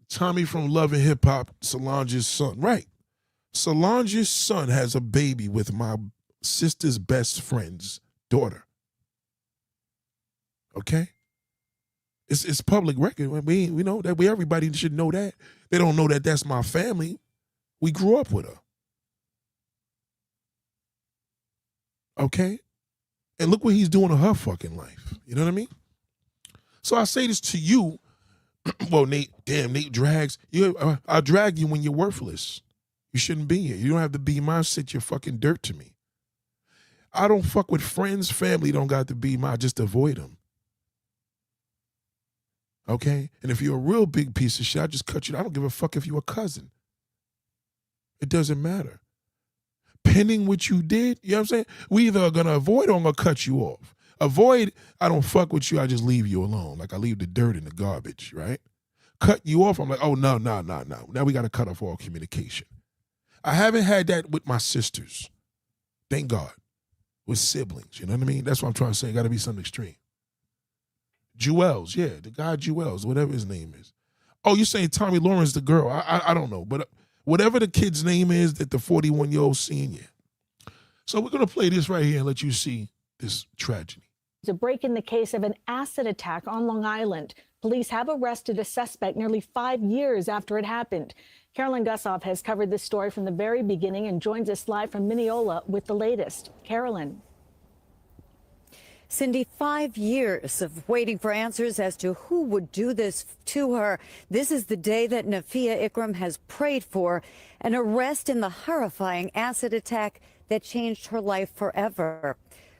Tommy from Love and Hip Hop, Solange's son. Right. Solange's son has a baby with my sister's best friend's daughter. Okay? It's public record. We know that. Everybody should know that. They don't know that that's my family. We grew up with her. Okay? And look what he's doing to her fucking life. You know what I mean? So I say this to you. Well, Nate drags. I drag you when you're worthless. You shouldn't be here. You don't have to be mindset. You're fucking dirt to me. I don't fuck with friends, family don't got to be my, just avoid them. Okay? And if you're a real big piece of shit, I just cut you. I don't give a fuck if you're a cousin. It doesn't matter. Pending what you did, you know what I'm saying? We either are going to avoid or I'm going to cut you off. Avoid, I don't fuck with you, I just leave you alone. Like I leave the dirt in the garbage, right? Cut you off, I'm like, oh, no. Now we got to cut off all communication. I haven't had that with my sisters. Thank God. With siblings, you know what I mean? That's what I'm trying to say. Got to be something extreme. Jewels, yeah, the guy Jewels, whatever his name is. Oh, you're saying Tommy Lauren's the girl. I don't know, but whatever the kid's name is that the 41-year-old senior. So we're going to play this right here and let you see this tragedy. To break in the case of an acid attack on Long Island. Police have arrested a suspect nearly 5 years after it happened. Carolyn Gussoff has covered this story from the very beginning and joins us live from Mineola with the latest. Carolyn. Cindy, 5 years of waiting for answers as to who would do this to her. This is the day that Nafia Ikram has prayed for, an arrest in the horrifying acid attack that changed her life forever.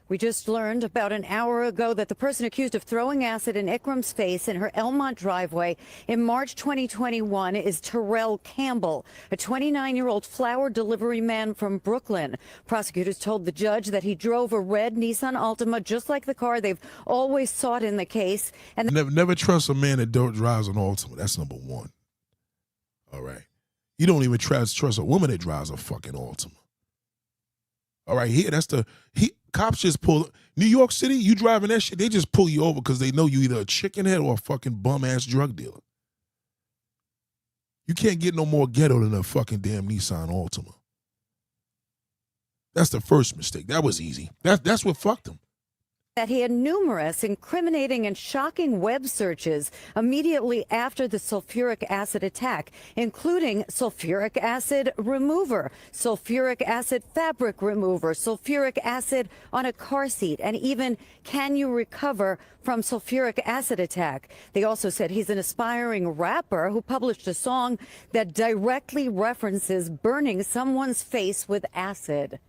We just learned about an hour ago that the person accused of throwing acid in Ikram's face in her Elmont driveway in March 2021 is Terrell Campbell, a 29-year-old flower delivery man from Brooklyn. Prosecutors told the judge that he drove a red Nissan Altima, just like the car they've always sought in the case. And never trust a man that drives an Altima. That's number one. All right. You don't even trust a woman that drives a fucking Altima. All right, here, cops just pull, New York City, you driving that shit, they just pull you over because they know you either a chicken head or a fucking bum-ass drug dealer. You can't get no more ghetto than a fucking damn Nissan Altima. That's the first mistake. That was easy. That's what fucked him. That he had numerous incriminating and shocking web searches immediately after the sulfuric acid attack, including sulfuric acid remover, sulfuric acid fabric remover, sulfuric acid on a car seat, and even can you recover from sulfuric acid attack. They also said he's an aspiring rapper who published a song that directly references burning someone's face with acid.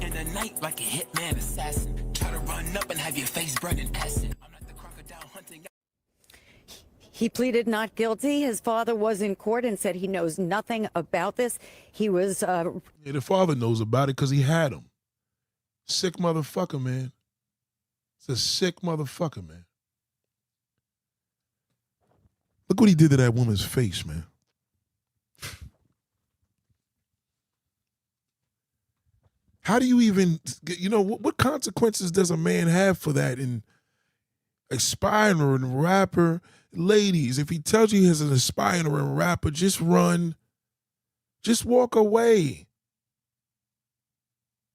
In the night, like a hitman assassin, try to run up and have your face burned in acid. I'm not the crocodile hunting. He pleaded not guilty. His father was in court and said he knows nothing about this. He was. Yeah, the father knows about it because he had him. Sick motherfucker, man. It's a sick motherfucker, man. Look what he did to that woman's face, man. How do you even, what consequences does a man have for that? And aspiring rapper, ladies, if he tells you he's an aspiring rapper, just run, just walk away.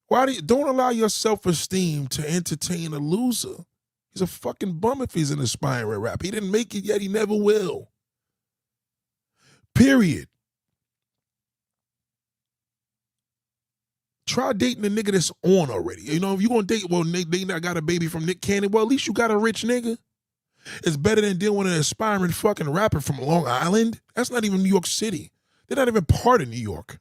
Don't allow your self-esteem to entertain a loser. He's a fucking bum if he's an aspiring rapper. He didn't make it yet, he never will. Period. Try dating a nigga that's on already. You know, if you're going to date, well, they not got a baby from Nick Cannon. Well, at least you got a rich nigga. It's better than dealing with an aspiring fucking rapper from Long Island. That's not even New York City. They're not even part of New York.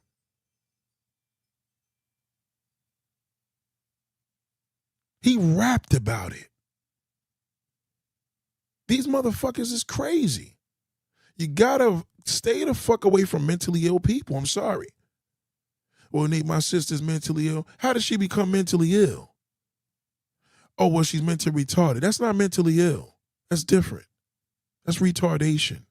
He rapped about it. These motherfuckers is crazy. You gotta stay the fuck away from mentally ill people. I'm sorry. Well, Nate, my sister's mentally ill. How did she become mentally ill? Oh, well, she's mentally retarded. That's not mentally ill. That's different. That's retardation.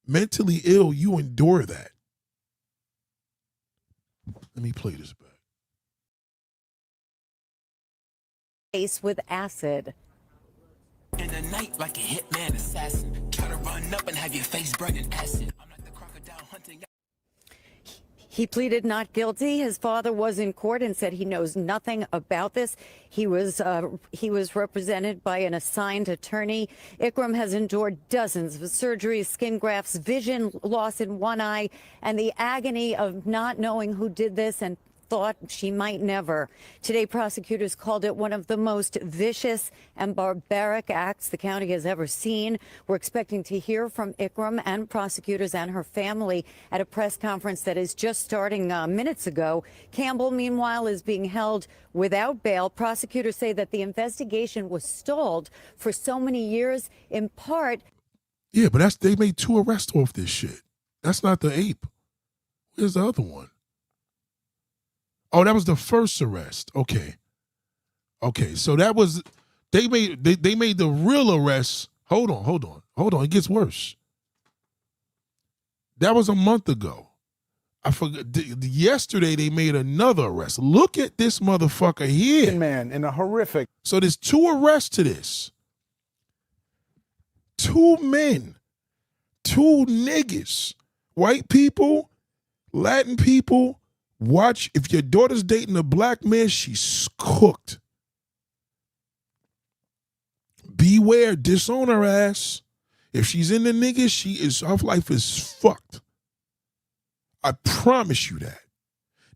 Mentally ill, you endure that. Let me play this back. Face with acid. In the night, like a hitman assassin, try to run up and have your face burned in acid. I'm not the crocodile hunting. He pleaded not guilty. His father was in court and said he knows nothing about this. He was represented by an assigned attorney. Ikram has endured dozens of surgeries, skin grafts, vision loss in one eye, and the agony of not knowing who did this and thought she might never. Today, prosecutors called it one of the most vicious and barbaric acts the county has ever seen. We're expecting to hear from Ikram and prosecutors and her family at a press conference that is just starting minutes ago. Campbell, meanwhile, is being held without bail. Prosecutors say that the investigation was stalled for so many years, in part. Yeah, but they made 2 arrests off this shit. That's not the ape. Where's the other one? Oh, that was the first arrest. Okay, so that was they made the real arrest. Hold on. It gets worse. That was a month ago. I forgot. Yesterday they made another arrest. Look at this motherfucker here, man, in a horrific. So there's 2 arrests to this. 2 men, 2 niggas, white people, Latin people, Watch, if your daughter's dating a black man, she's cooked. Beware, disown her ass. If she's in the niggas, her life is fucked. I promise you that.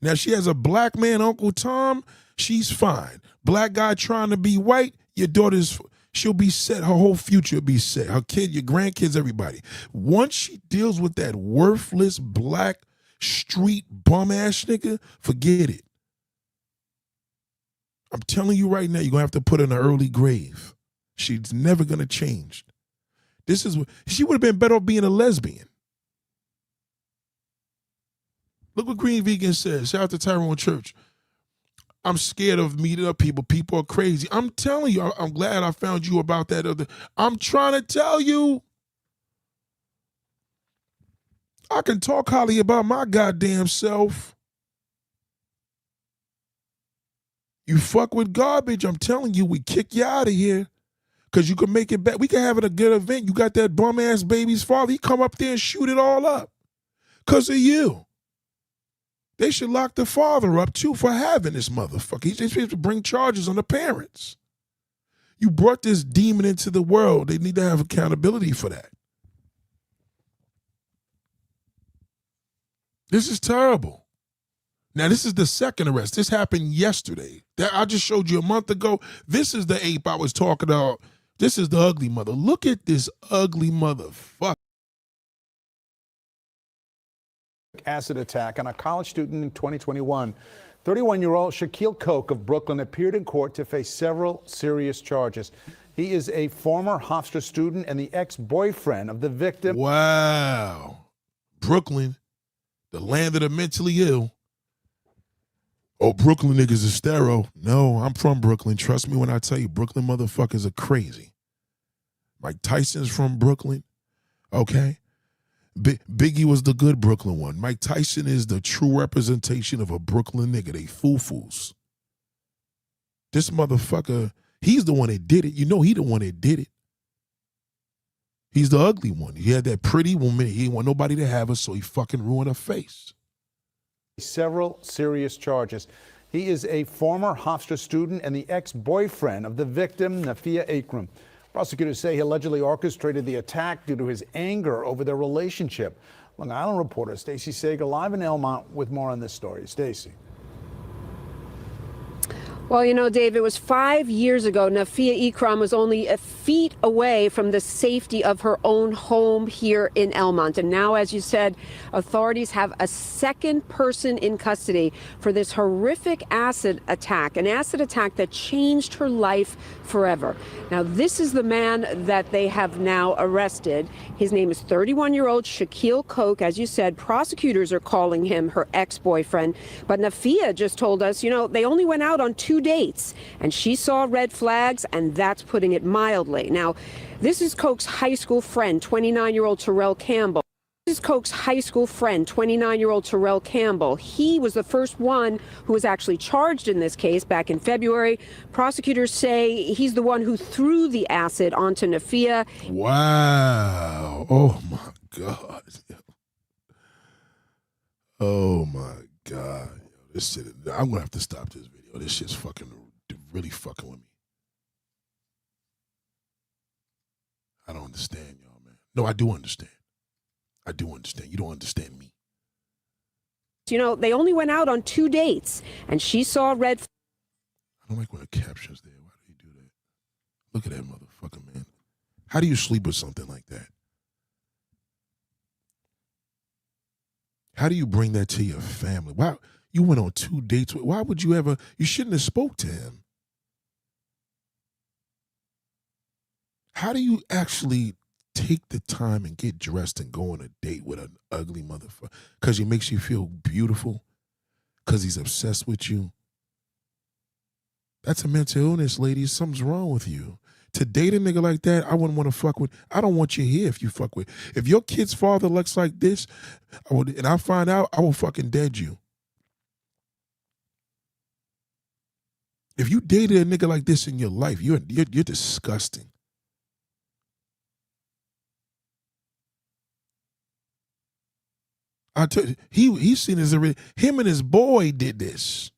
Now, she has a black man, Uncle Tom, she's fine. Black guy trying to be white, your daughter's, she'll be set. Her whole future will be set. Her kid, your grandkids, everybody. Once she deals with that worthless black street bum ass nigga, forget it. I'm telling you right now, you're going to have to put her in an early grave. She's never going to change. She would have been better off being a lesbian. Look what Green Vegan says. Shout out to Tyrone Church. I'm scared of meeting up people. People are crazy. I'm telling you, I'm glad I found you about that. I'm trying to tell you. I can talk highly about my goddamn self. You fuck with garbage, I'm telling you, we kick you out of here. Because you can make it back. We can have it a good event. You got that bum-ass baby's father. He come up there and shoot it all up. Because of you. They should lock the father up, too, for having this motherfucker. He's supposed to bring charges on the parents. You brought this demon into the world. They need to have accountability for that. This is terrible. Now, this is the second arrest. This happened yesterday. I just showed you a month ago. This is the ape I was talking about. This is the ugly mother. Look at this ugly motherfucker. Acid attack on a college student in 2021. 31-year-old Shaquille Koch of Brooklyn appeared in court to face several serious charges. He is a former Hofstra student and the ex-boyfriend of the victim. Wow. Brooklyn, the land of the mentally ill. Oh, Brooklyn niggas is sterile. No, I'm from Brooklyn. Trust me when I tell you, Brooklyn motherfuckers are crazy. Mike Tyson's from Brooklyn. Okay? Biggie was the good Brooklyn one. Mike Tyson is the true representation of a Brooklyn nigga. They foo-foos. This motherfucker, he's the one that did it. You know he the one that did it. He's the ugly one. He had that pretty woman. He didn't want nobody to have her, so he fucking ruined her face. Several serious charges. He is a former Hofstra student and the ex-boyfriend of the victim, Nafia Akram. Prosecutors say he allegedly orchestrated the attack due to his anger over their relationship. Long Island reporter Stacey Sager live in Elmont with more on this story. Stacey. Well, you know, Dave, it was 5 years ago. Nafia Ikram was only a feet away from the safety of her own home here in Elmont. And now, as you said, authorities have a second person in custody for this horrific acid attack, an acid attack that changed her life forever. Now, this is the man that they have now arrested. His name is 31-year-old Shaquille Koch. As you said, prosecutors are calling him her ex-boyfriend. But Nafia just told us, you know, they only went out on 2 dates, and she saw red flags, and that's putting it mildly. Now, this is Koch's high school friend, 29-year-old Terrell Campbell. This is Koch's high school friend, 29-year-old Terrell Campbell. He was the first one who was actually charged in this case back in February. Prosecutors say he's the one who threw the acid onto Nafia. Wow. Oh, my God. Oh, my God. This shit, I'm going to have to stop this video. This shit's fucking, really fucking with me. I don't understand y'all, man. No, I do understand. I do understand. You don't understand me. You know, they only went out on 2 dates, and she saw red. I don't like when the captions there. Why do you do that? Look at that motherfucker, man. How do you sleep with something like that? How do you bring that to your family? Why you went on 2 dates? Why would you ever? You shouldn't have spoke to him. How do you actually take the time and get dressed and go on a date with an ugly motherfucker? Because he makes you feel beautiful? Because he's obsessed with you? That's a mental illness, ladies. Something's wrong with you. To date a nigga like that, I wouldn't want to fuck with. I don't want you here if you fuck with. If your kid's father looks like this, and I find out, I will fucking dead you. If you dated a nigga like this in your life, you're disgusting. I tell you, he's seen as him and his boy did this.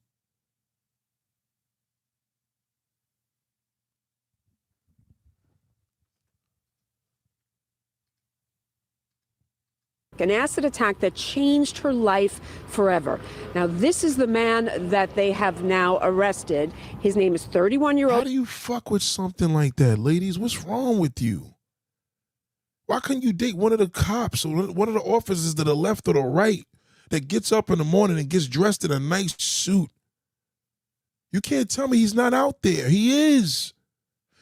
An acid attack that changed her life forever. Now, this is the man that they have now arrested. His name is 31-year-old. How do you fuck with something like that, ladies? What's wrong with you? Why couldn't you date one of the cops or one of the officers to the left or the right that gets up in the morning and gets dressed in a nice suit? You can't tell me he's not out there. He is.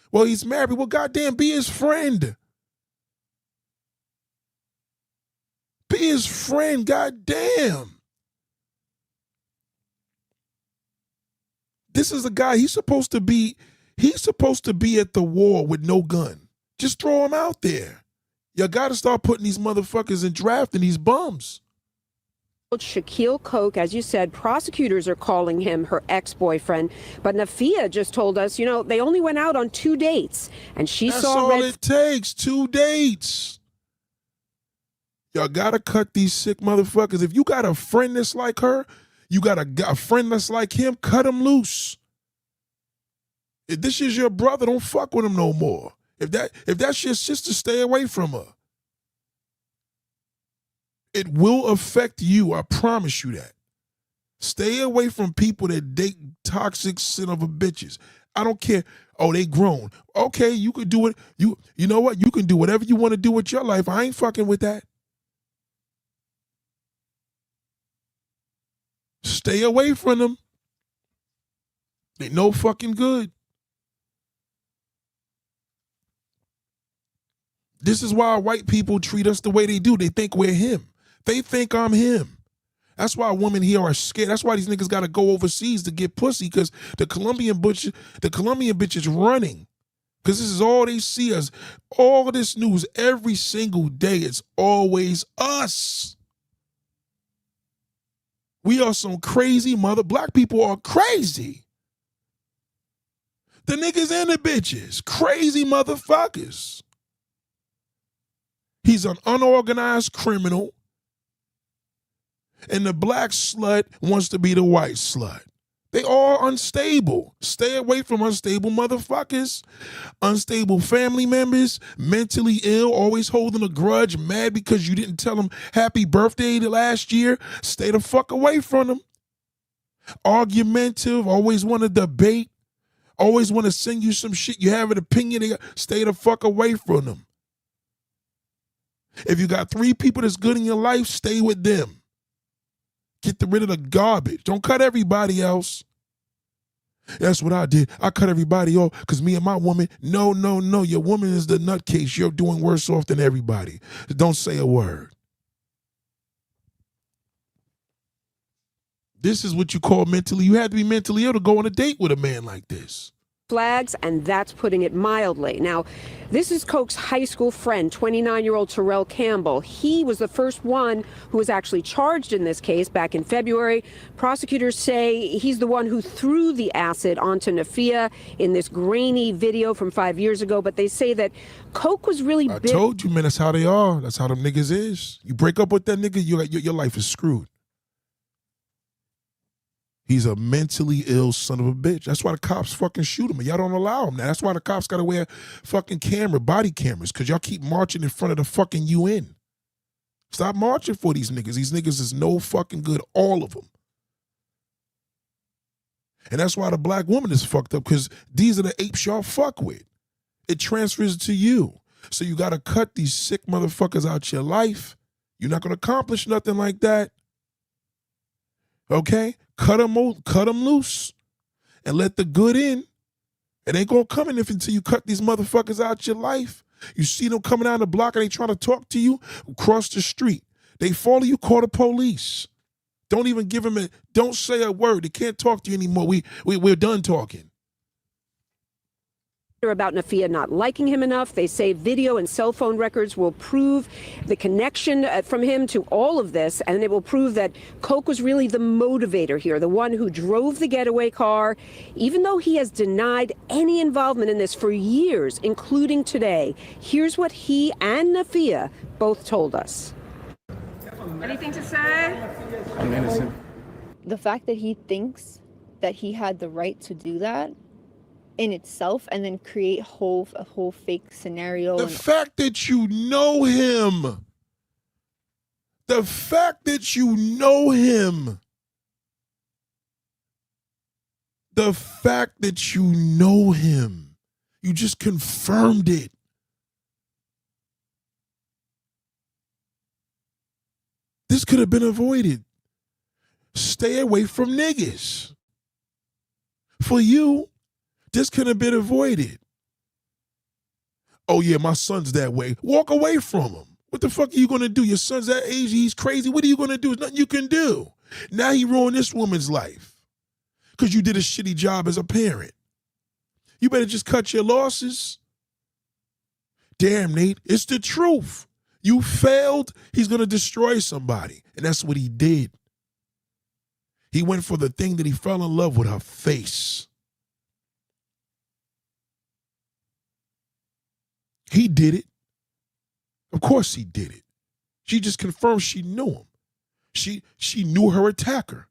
Well, he's married. Well, goddamn, be his friend. Be his friend, goddamn. This is a guy, he's supposed to be at the war with no gun. Just throw him out there. You gotta start putting these motherfuckers in drafting these bums. Shaquille Koch, as you said, prosecutors are calling him her ex-boyfriend. But Nafia just told us, you know, they only went out on 2 dates. And she That's saw all it takes, 2 dates. Y'all gotta cut these sick motherfuckers. If you got a friend that's like her, you got a friend that's like him, cut him loose. If this is your brother, don't fuck with him no more. If that's your sister, stay away from her. It will affect you, I promise you that. Stay away from people that date toxic son of a bitches. I don't care. Oh, they grown. Okay, you could do it. You know what? You can do whatever you want to do with your life. I ain't fucking with that. Stay away from them. They no fucking good. This is why white people treat us the way they do. They think we're him. They think I'm him. That's why women here are scared. That's why these niggas got to go overseas to get pussy, because the Colombian bitch is running. Because this is all they see us. All of this news every single day. It's always us. We are some crazy black people are crazy. The niggas and the bitches, crazy motherfuckers. He's an unorganized criminal. And the black slut wants to be the white slut. They all unstable. Stay away from unstable motherfuckers. Unstable family members, mentally ill, always holding a grudge, mad because you didn't tell them happy birthday last year. Stay the fuck away from them. Argumentative, always want to debate, always want to send you some shit. You have an opinion, stay the fuck away from them. If you got 3 people that's good in your life, stay with them. Get rid of the garbage. Don't cut everybody else. That's what I did. I cut everybody off because me and my woman, no. Your woman is the nutcase. You're doing worse off than everybody. Don't say a word. This is what you call mentally. You had to be mentally ill to go on a date with a man like this. Flags, and that's putting it mildly. Now, this is Koch's high school friend, 29-year-old Terrell Campbell. He was the first one who was actually charged in this case back in February. Prosecutors say he's the one who threw the acid onto Nafia in this grainy video from 5 years ago, but they say that Koch was really I told you, man, that's how they are. That's how them niggas is. You break up with that nigga, your life is screwed. He's a mentally ill son of a bitch. That's why the cops fucking shoot him. And y'all don't allow him. That's why the cops got to wear fucking body cameras, because y'all keep marching in front of the fucking UN. Stop marching for these niggas. These niggas is no fucking good, all of them. And that's why the black woman is fucked up, because these are the apes y'all fuck with. It transfers to you. So you got to cut these sick motherfuckers out your life. You're not going to accomplish nothing like that. Okay? Cut them loose and let the good in. It ain't gonna come in until you cut these motherfuckers out your life. You see them coming down the block and they trying to talk to you, cross the street. They follow you, call the police. Don't even give them don't say a word. They can't talk to you anymore. We're done talking. About Nafia not liking him enough. They say video and cell phone records will prove the connection from him to all of this, and it will prove that Koch was really the motivator here, the one who drove the getaway car, even though he has denied any involvement in this for years, including today. Here's what he and Nafia both told us. Anything to say? I'm innocent. The fact that he thinks that he had the right to do that in itself and then create a whole fake scenario. The fact that you know him. The fact that you know him. The fact that you know him. You just confirmed it. This could have been avoided. Stay away from niggas. For you, this could have been avoided. Oh yeah, my son's that way. Walk away from him. What the fuck are you gonna do? Your son's that age, he's crazy. What are you gonna do? There's nothing you can do. Now he ruined this woman's life because you did a shitty job as a parent. You better just cut your losses. Damn, Nate, it's the truth. You failed, he's gonna destroy somebody. And that's what he did. He went for the thing that he fell in love with, her face. He did it. Of course he did it. She just confirmed she knew him. She knew her attacker.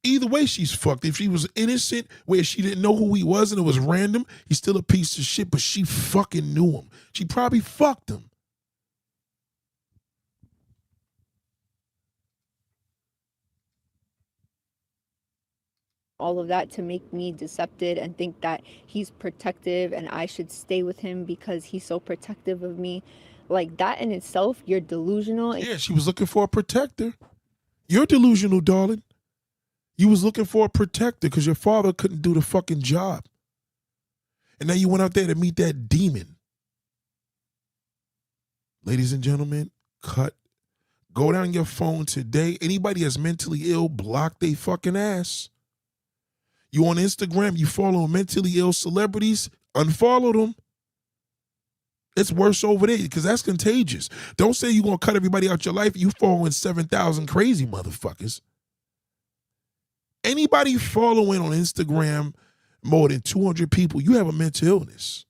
Either way, she's fucked. If she was innocent, where she didn't know who he was and it was random, he's still a piece of shit, but she fucking knew him. She probably fucked him. All of that to make me decepted and think that he's protective and I should stay with him because he's so protective of me. Like that in itself, you're delusional. Yeah, she was looking for a protector. You're delusional, darling. You was looking for a protector because your father couldn't do the fucking job. And now you went out there to meet that demon. Ladies and gentlemen, go down your phone today. Anybody that's mentally ill, block they fucking ass. You on Instagram, you follow mentally ill celebrities, unfollow them. It's worse over there because that's contagious. Don't say you're going to cut everybody out your life. You following 7,000 crazy motherfuckers. Anybody following on Instagram more than 200 people, you have a mental illness.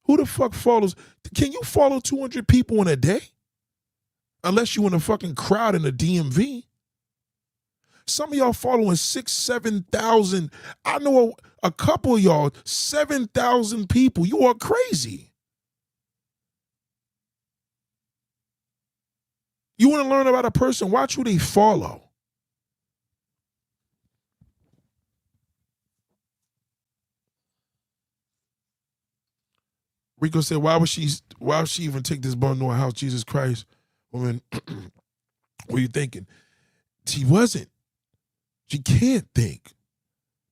Who the fuck follows? Can you follow 200 people in a day? Unless you in a fucking crowd in the DMV. Some of y'all following 6,000, 7,000. I know a couple of y'all, 7,000 people. You are crazy. You want to learn about a person, watch who they follow. Rico said, why would she even take this bum to her house? Jesus Christ, woman, what are you thinking? She wasn't. She can't think.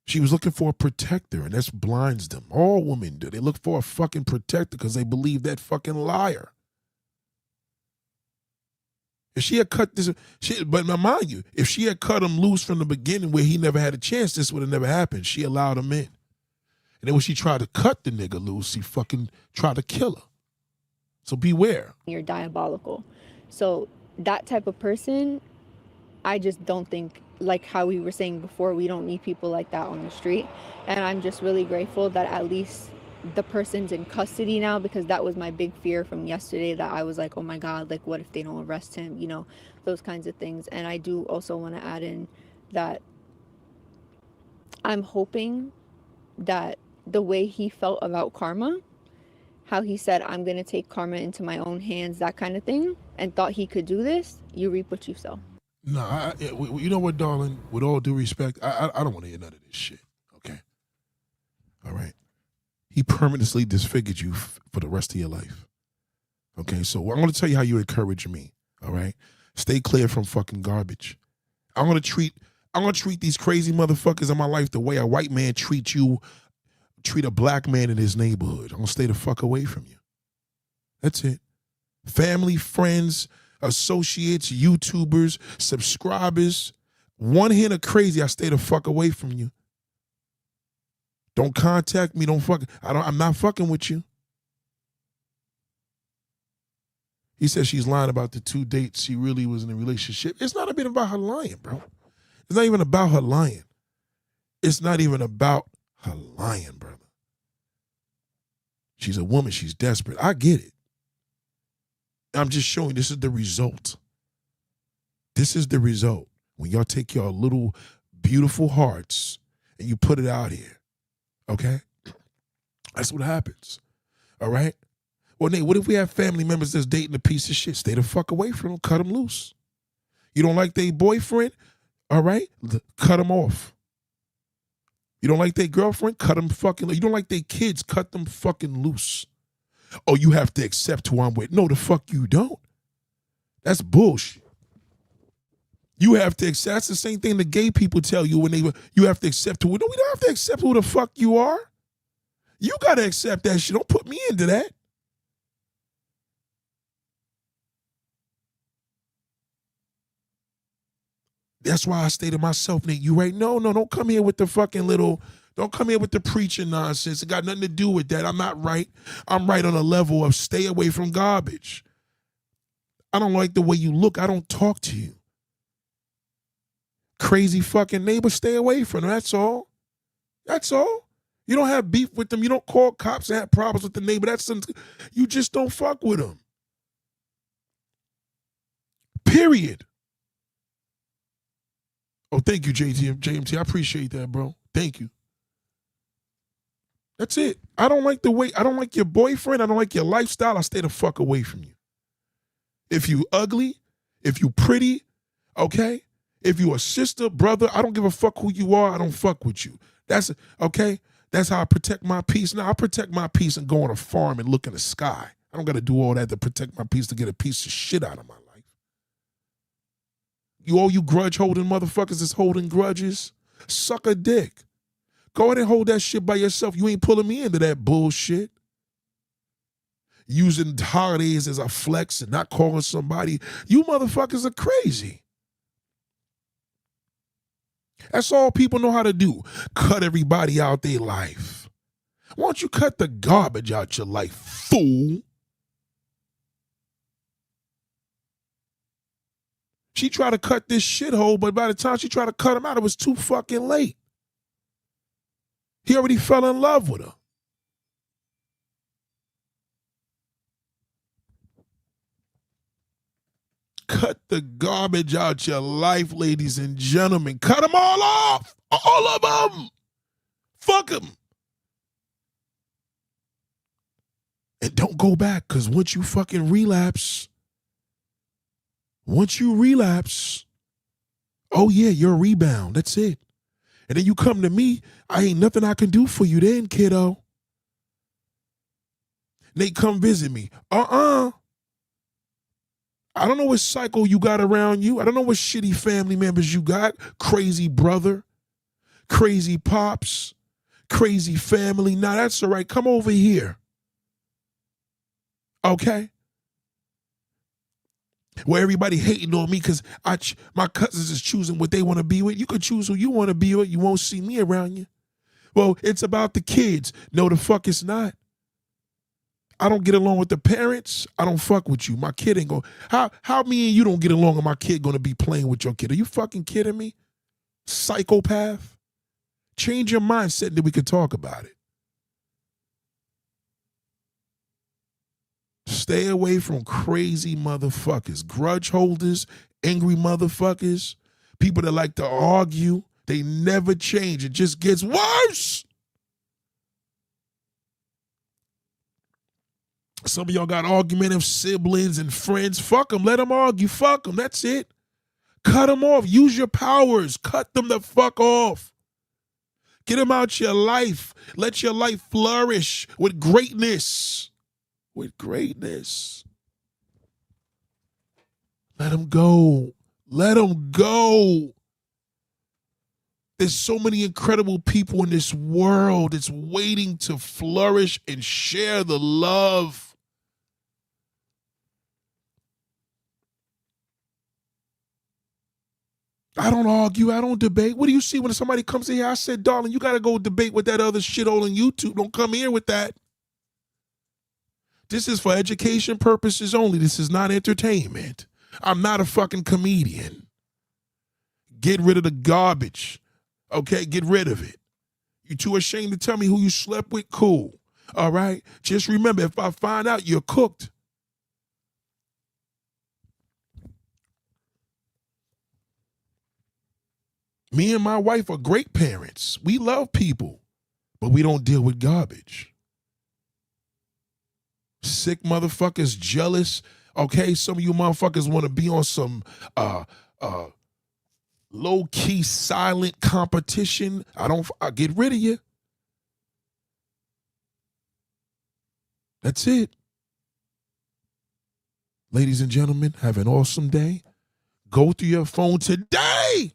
She was looking for a protector, and that's blinds them. All women do. They look for a fucking protector because they believe that fucking liar. If she had cut this, but mind you, if she had cut him loose from the beginning where he never had a chance, this would have never happened. She allowed him in. And then when she tried to cut the nigga loose, he fucking tried to kill her. So beware. You're diabolical. So that type of person, I just don't think, like how we were saying before, we don't need people like that on the street. And I'm just really grateful that at least the person's in custody now, because that was my big fear from yesterday, that I was like, oh my God, like what if they don't arrest him? You know, those kinds of things. And I do also want to add in that I'm hoping that the way he felt about karma, how he said, I'm going to take karma into my own hands, that kind of thing, and thought he could do this, you reap what you sow. No, you know what, darling? With all due respect, I don't want to hear none of this shit, okay? All right? He permanently disfigured you for the rest of your life, okay? So I'm going to tell you how you encourage me, all right? Stay clear from fucking garbage. I'm going to treat these crazy motherfuckers in my life the way a white man treat a black man in his neighborhood. I'm going to stay the fuck away from you. That's it. Family, friends, associates, YouTubers, subscribers, one hint of crazy, I stay the fuck away from you. Don't contact me. I'm not fucking with you. He says she's lying about the 2 dates she really was in a relationship. It's not a bit about her lying, bro. It's not even about her lying. It's not even about her lying, brother. She's a woman. She's desperate. I get it. I'm just showing this is the result. This is the result. When y'all take your little beautiful hearts and you put it out here, okay? That's what happens, all right? Well, Nate, what if we have family members that's dating a piece of shit? Stay the fuck away from them. Cut them loose. You don't like their boyfriend? All right? Cut them off. You don't like their girlfriend? Cut them fucking. You don't like their kids? Cut them fucking loose. Oh, you have to accept who I'm with. No, the fuck you don't. That's bullshit. You have to accept. That's the same thing the gay people tell you when you have to accept who. No, we don't have to accept who the fuck you are. You got to accept that shit. Don't put me into that. That's why I stay to myself, Nate. You right? No, don't come here with the fucking don't come here with the preaching nonsense. It got nothing to do with that. I'm not right. I'm right on a level of stay away from garbage. I don't like the way you look. I don't talk to you. Crazy fucking neighbor, stay away from them. That's all. That's all. You don't have beef with them. You don't call cops and have problems with the neighbor. You just don't fuck with them. Period. Oh, thank you, JMT. I appreciate that, bro. Thank you. That's it. I don't like your boyfriend. I don't like your lifestyle. I stay the fuck away from you. If you ugly, if you pretty, okay? If you a sister, brother, I don't give a fuck who you are. I don't fuck with you. That's okay? That's how I protect my peace. Now, I protect my peace and go on a farm and look in the sky. I don't got to do all that to protect my peace to get a piece of shit out of my life. You grudge holding motherfuckers that's holding grudges, suck a dick. Go ahead and hold that shit by yourself. You ain't pulling me into that bullshit. Using holidays as a flex and not calling somebody. You motherfuckers are crazy. That's all people know how to do. Cut everybody out their life. Why don't you cut the garbage out your life, fool? She tried to cut this shithole, but by the time she tried to cut him out, it was too fucking late. He already fell in love with her. Cut the garbage out your life, ladies and gentlemen. Cut them all off. All of them. Fuck them. And don't go back, because once you fucking relapse, oh yeah, you're a rebound. That's it. And then you come to me, I ain't nothing I can do for you then, kiddo. Nate, come visit me. I don't know what cycle you got around you. I don't know what shitty family members you got. Crazy brother, crazy pops, crazy family. Nah, that's all right. Come over here. Okay? Where everybody hating on me because my cousins is choosing what they want to be with. You could choose who you want to be with. You won't see me around you. Well, it's about the kids. No, the fuck it's not. I don't get along with the parents. I don't fuck with you. My kid ain't going. How me and you don't get along and my kid going to be playing with your kid? Are you fucking kidding me? Psychopath. Change your mindset and then we can talk about it. Stay away from crazy motherfuckers, grudge holders, angry motherfuckers, people that like to argue. They never change. It just gets worse. Some of y'all got argumentative siblings and friends. Fuck them. Let them argue. Fuck them. That's it. Cut them off. Use your powers. Cut them the fuck off. Get them out your life. Let your life flourish with greatness. With greatness. Let them go. Let them go. There's so many incredible people in this world that's waiting to flourish and share the love. I don't argue. I don't debate. What do you see when somebody comes in here? I said, darling, you got to go debate with that other shithole on YouTube. Don't come here with that. This is for education purposes only. This is not entertainment. I'm not a fucking comedian. Get rid of the garbage. Okay, get rid of it. You too ashamed to tell me who you slept with? Cool. All right? Just remember, if I find out you're cooked, Me and my wife are great parents. We love people, but we don't deal with garbage. Sick motherfuckers, jealous. Okay, some of you motherfuckers want to be on some low-key silent competition. I'll get rid of you. That's it. Ladies and gentlemen, have an awesome day. Go through your phone today.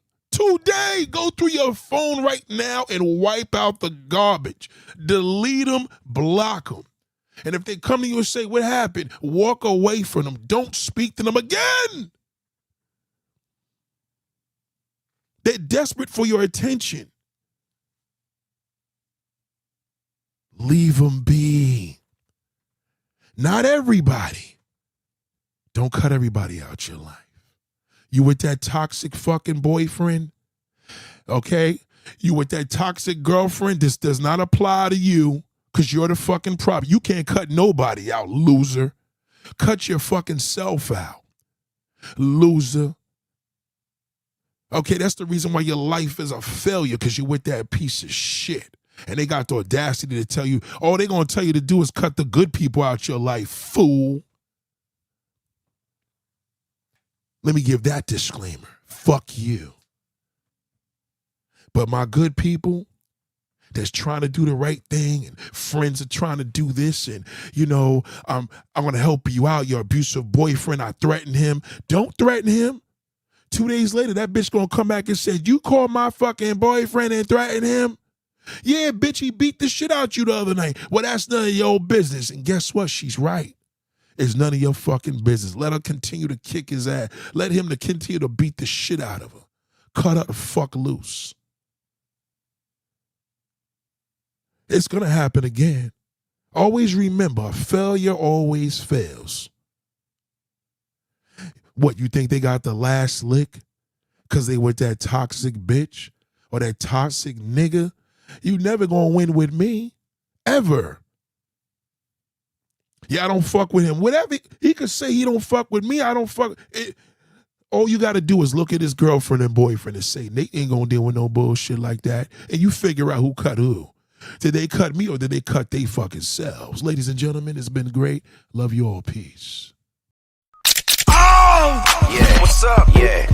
Go through your phone right now and wipe out the garbage. Delete them, block them. And if they come to you and say, what happened? Walk away from them. Don't speak to them again. They're desperate for your attention. Leave them be. Not everybody. Don't cut everybody out your life. You with that toxic fucking boyfriend, okay? You with that toxic girlfriend, this does not apply to you because you're the fucking problem. You can't cut nobody out, loser. Cut your fucking self out, loser. Okay, that's the reason why your life is a failure, because you're with that piece of shit. And they got the audacity to tell you, all they're going to tell you to do is cut the good people out your life, fool. Let me give that disclaimer. Fuck you. But my good people that's trying to do the right thing, and friends are trying to do this, and, you know, I'm going to help you out. Your abusive boyfriend, I threatened him. Don't threaten him. 2 days later, that bitch going to come back and say, you called my fucking boyfriend and threatened him? Yeah, bitch, he beat the shit out you the other night. Well, that's none of your business. And guess what? She's right. It's none of your fucking business. Let her continue to kick his ass. Let him to continue to beat the shit out of her. Cut her the fuck loose. It's going to happen again. Always remember, failure always fails. What, you think they got the last lick because they with that toxic bitch or that toxic nigga? You never going to win with me, ever. Yeah, I don't fuck with him. Whatever he could say, he don't fuck with me. I don't fuck. All you got to do is look at his girlfriend and boyfriend and say, Nate ain't going to deal with no bullshit like that. And you figure out who cut who. Did they cut me or did they cut they fucking selves? Ladies and gentlemen, it's been great. Love you all. Peace. Oh! Yeah. What's up? Yeah.